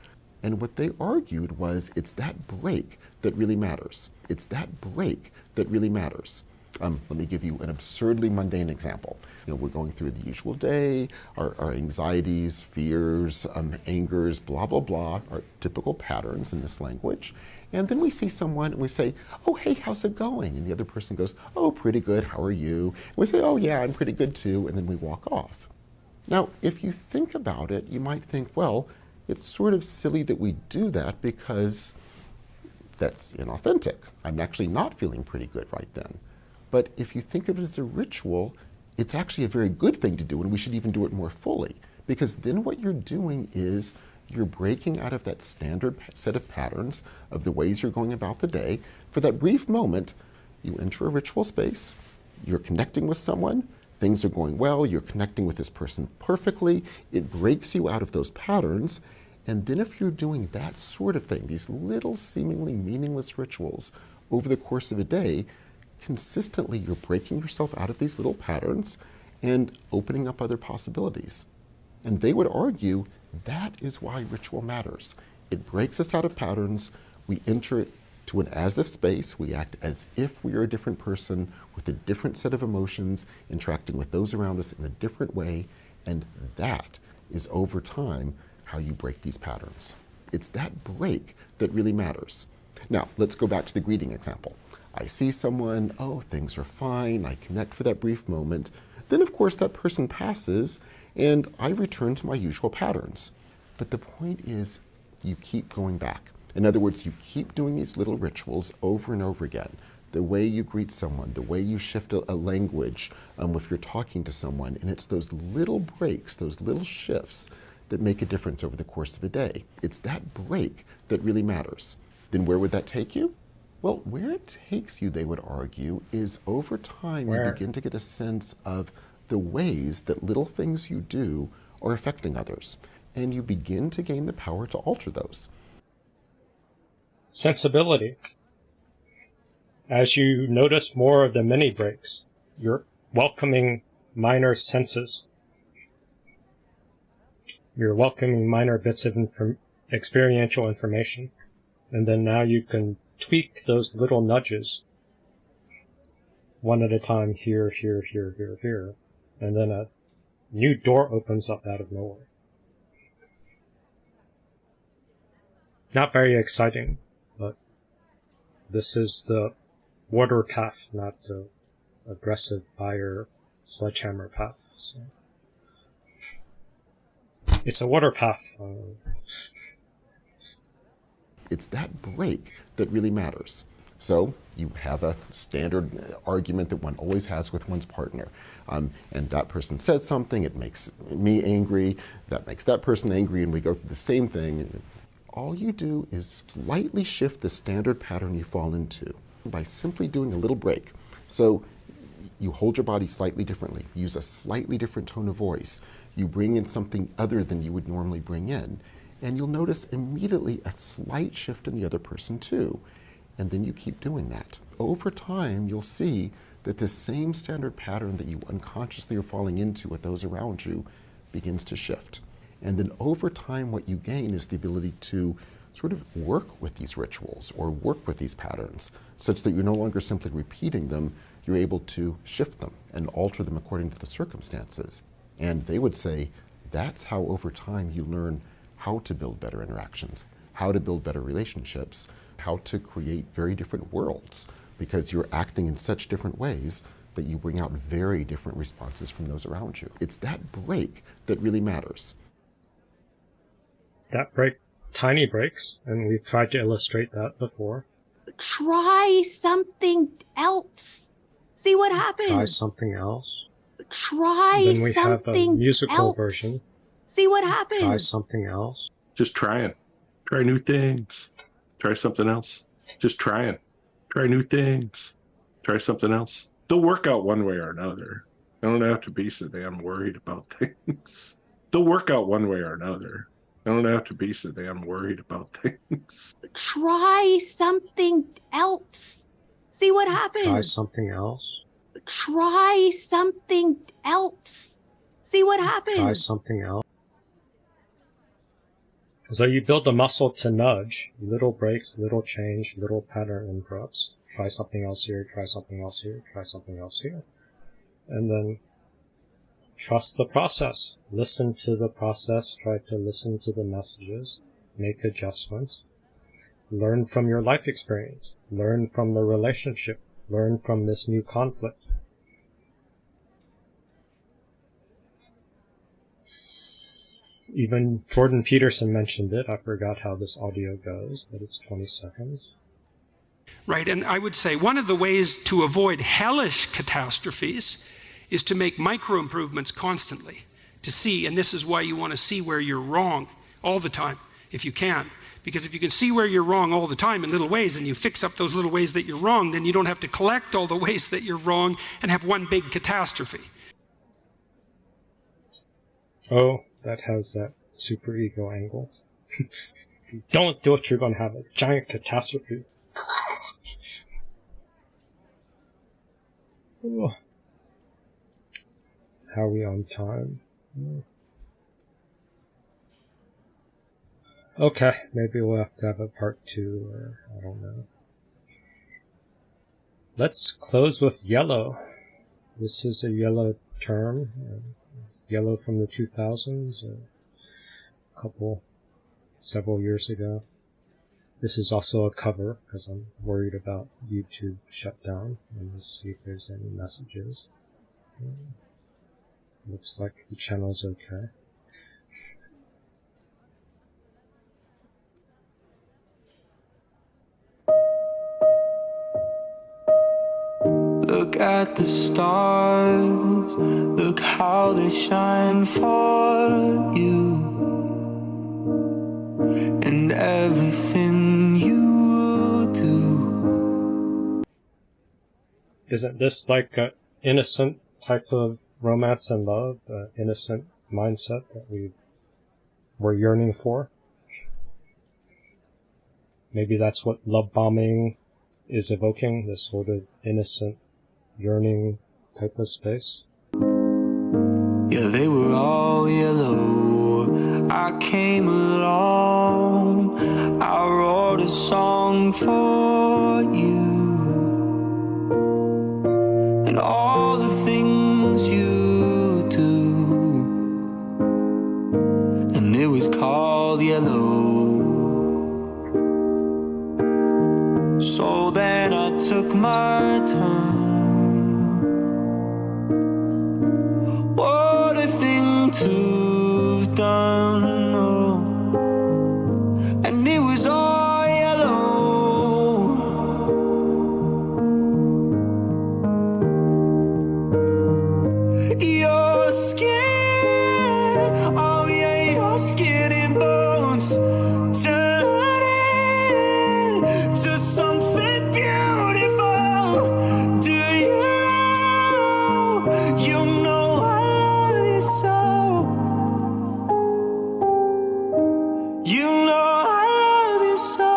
And what they argued was it's that break that really matters. It's that break that really matters. Let me give you an absurdly mundane example. We're going through the usual day, our anxieties, fears, angers, blah, blah, blah, our typical patterns in this language. And then we see someone and we say, oh, hey, how's it going? And the other person goes, oh, pretty good, how are you? And we say, oh, yeah, I'm pretty good too, and then we walk off. Now, if you think about it, you might think, well, it's sort of silly that we do that because that's inauthentic. I'm actually not feeling pretty good right then. But if you think of it as a ritual, it's actually a very good thing to do, and we should even do it more fully. Because then what you're doing is you're breaking out of that standard set of patterns of the ways you're going about the day. For that brief moment, you enter a ritual space, you're connecting with someone, things are going well, you're connecting with this person perfectly, it breaks you out of those patterns. And then if you're doing that sort of thing, these little seemingly meaningless rituals over the course of a day, consistently you're breaking yourself out of these little patterns and opening up other possibilities. And they would argue that is why ritual matters. It breaks us out of patterns, we enter to an as-if space, we act as if we are a different person with a different set of emotions, interacting with those around us in a different way, and that is over time how you break these patterns. It's that break that really matters. Now, let's go back to the greeting example. I see someone, oh, things are fine, I connect for that brief moment. Then, of course, that person passes, and I return to my usual patterns. But the point is, you keep going back. In other words, you keep doing these little rituals over and over again. The way you greet someone, the way you shift a language if you're talking to someone, and it's those little breaks, those little shifts that make a difference over the course of a day. It's that break that really matters. Then where would that take you? Well, where it takes you, they would argue, is over time you begin to get a sense of the ways that little things you do are affecting others. And you begin to gain the power to alter those. Sensibility. As you notice more of the mini breaks, you're welcoming minor senses. You're welcoming minor bits of experiential information. And then now you can tweak those little nudges one at a time, here, here, here, here, here. And then a new door opens up out of nowhere. Not very exciting, but this is the water path, not the aggressive fire sledgehammer path. So it's a water path. It's that break that really matters. So you have a standard argument that one always has with one's partner. And that person says something, it makes me angry, that makes that person angry, and we go through the same thing. All you do is slightly shift the standard pattern you fall into by simply doing a little break. So you hold your body slightly differently, use a slightly different tone of voice, you bring in something other than you would normally bring in, and you'll notice immediately a slight shift in the other person too. And then you keep doing that. Over time, you'll see that this same standard pattern that you unconsciously are falling into with those around you begins to shift. And then over time, what you gain is the ability to sort of work with these rituals or work with these patterns such that you're no longer simply repeating them, you're able to shift them and alter them according to the circumstances. And they would say that's how over time you learn how to build better interactions, how to build better relationships, how to create very different worlds, because you're acting in such different ways that you bring out very different responses from those around you. It's that break that really matters. That break, tiny breaks, and we've tried to illustrate that before. Try something else. See what happens. Try something else. Try then we something have a musical else. version. See what happens. Try something else. Just try it. Try new things. Try something else. Just try it. Try new things. Try something else. They'll work out one way or another. I don't have to be so damn worried about things. They'll work out one way or another. I don't have to be so damn worried about things. Try something else. See what happens. Try something else. Try something else. See what happens. Try something else. So you build the muscle to nudge. Little breaks, little change, little pattern interrupts. Try something else here, try something else here, try something else here. And then trust the process. Listen to the process. Try to listen to the messages. Make adjustments. Learn from your life experience. Learn from the relationship. Learn from this new conflict. Even Jordan Peterson mentioned it. I forgot how this audio goes, but it's 20 seconds. Right, and I would say one of the ways to avoid hellish catastrophes is to make micro improvements constantly, to see, and this is why you want to see where you're wrong all the time, if you can. Because if you can see where you're wrong all the time in little ways and you fix up those little ways that you're wrong, then you don't have to collect all the ways that you're wrong and have one big catastrophe. Oh, that has that super ego angle. If you don't do it, you're going to have a giant catastrophe. Oh. How are we on time? Okay, maybe we'll have to have a part 2, or I don't know. Let's close with yellow. This is a yellow term. Yellow from the 2000s, several years ago. This is also a cover, because I'm worried about YouTube shutdown. Let me see if there's any messages. Looks like the channel's okay. Look at the stars, look how they shine for you. And everything you do. Isn't this like an innocent type of romance and love, an innocent mindset that we're yearning for? Maybe that's what love bombing is evoking, this sort of innocent, yearning type of space. Yeah, they were all yellow. I came along, I wrote a song for you. And all the things you do. And it was called yellow. So then I took my time. What a thing to have done, oh. And it was all yellow. Your skin, oh yeah, your skin and bones turning to something beautiful. Do you know I love you so? You know I love you so.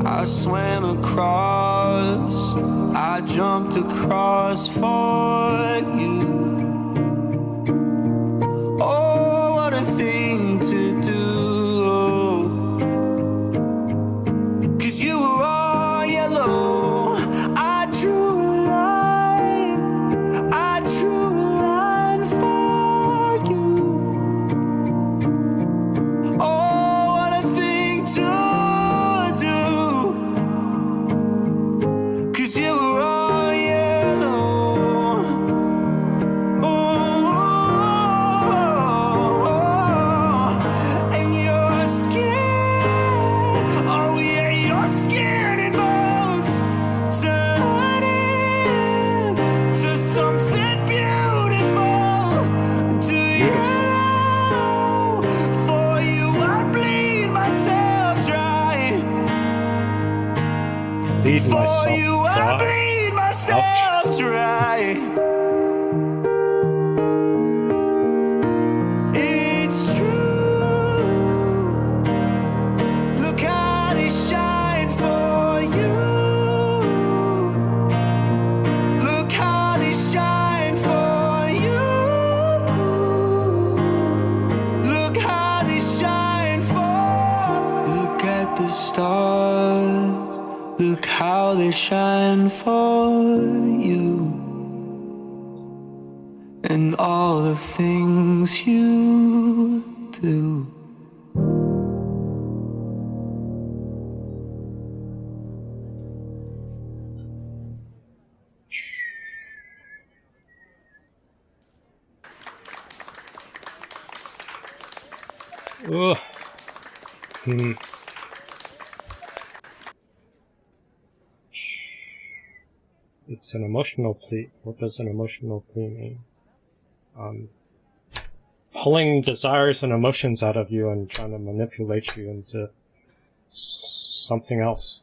I swam across, I jumped across for you. Oh, what a thing to do. 'Cause you were all yellow. I drew a line for you. Oh, what a thing to do. 'Cause you were all yellow. Oh, and your skin, oh yeah, your skin and bones turning to something beautiful. Do you know? For you I bleed myself dry. Bleed For myself you I dry. bleed myself dry. It's true. Look how they at the stars, look how they shine for you, and all the things you do. Ugh. It's an emotional plea. What does an emotional plea mean? Pulling desires and emotions out of you and trying to manipulate you into something else.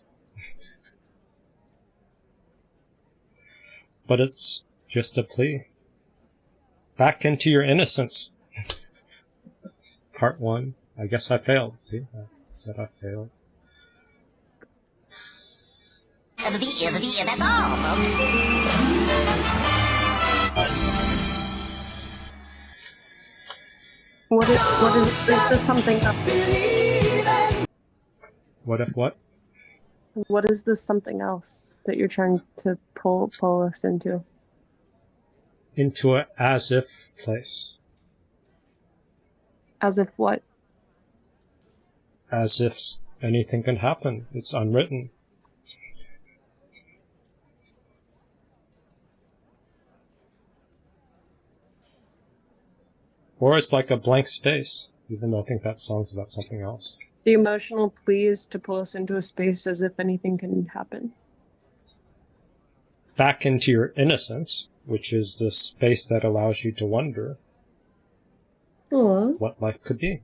But it's just a plea. Back into your innocence. Part 1. I guess I failed. See, I said I failed. That's all, folks. What is this something else? What if what? What is this something else that you're trying to pull us into? Into a as-if place. As if what? As if anything can happen. It's unwritten. Or it's like a blank space, even though I think that song's about something else. The emotional plea is to pull us into a space as if anything can happen. Back into your innocence, which is the space that allows you to wonder what life could be.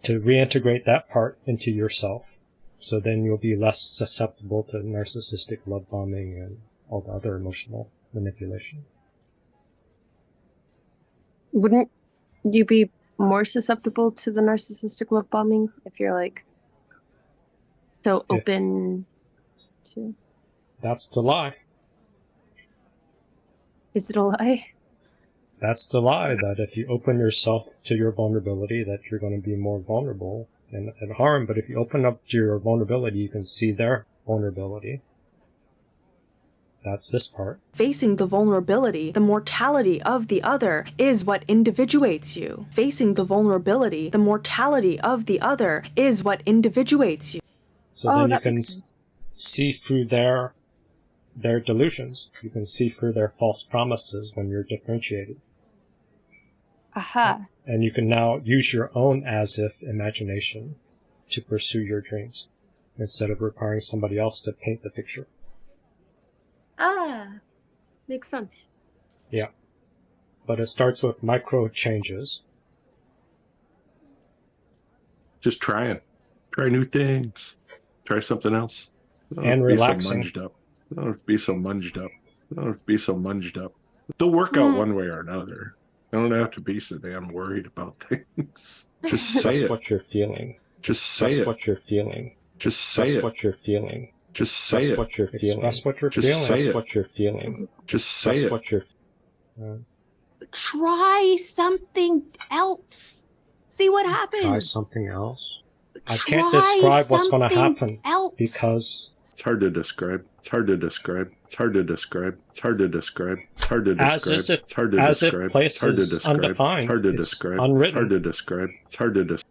To reintegrate that part into yourself, so then you'll be less susceptible to narcissistic love bombing and all the other emotional manipulation. Wouldn't you be more susceptible to the narcissistic love bombing if you're like so open to? That's the lie. Is it a lie? That's the lie, that if you open yourself to your vulnerability, that you're going to be more vulnerable and harm. But if you open up to your vulnerability, you can see their vulnerability. That's this part. Facing the vulnerability, the mortality of the other is what individuates you. Facing the vulnerability, the mortality of the other is what individuates you. So then you can see through their delusions. You can see through their false promises when you're differentiated. Aha. And you can now use your own as-if imagination to pursue your dreams, instead of requiring somebody else to paint the picture. Ah, makes sense. Yeah. But it starts with micro changes. Just trying. Try new things. Try something else. And relaxing. Don't be so munged up. Don't be so munged up. They'll work out one way or another. I don't have to be so damn worried about things. Just say That's it. what you're feeling. Just say That's it. what you're feeling. Just say That's it. what you're feeling. Just say That's it. what you're feeling. Express what you're Just feeling. say That's it. what you're feeling. Just say That's it. what you're. Try something else. See what happens. Try something else. I can't Try describe what's going to something happen else. because It's hard to describe. It's hard to describe. It's hard to describe. It's hard to describe. It's hard to describe. as if It's hard to as describe. if place It's hard to is describe. undefined. It's hard to It's describe. It's unwritten. hard to describe. It's hard to describe.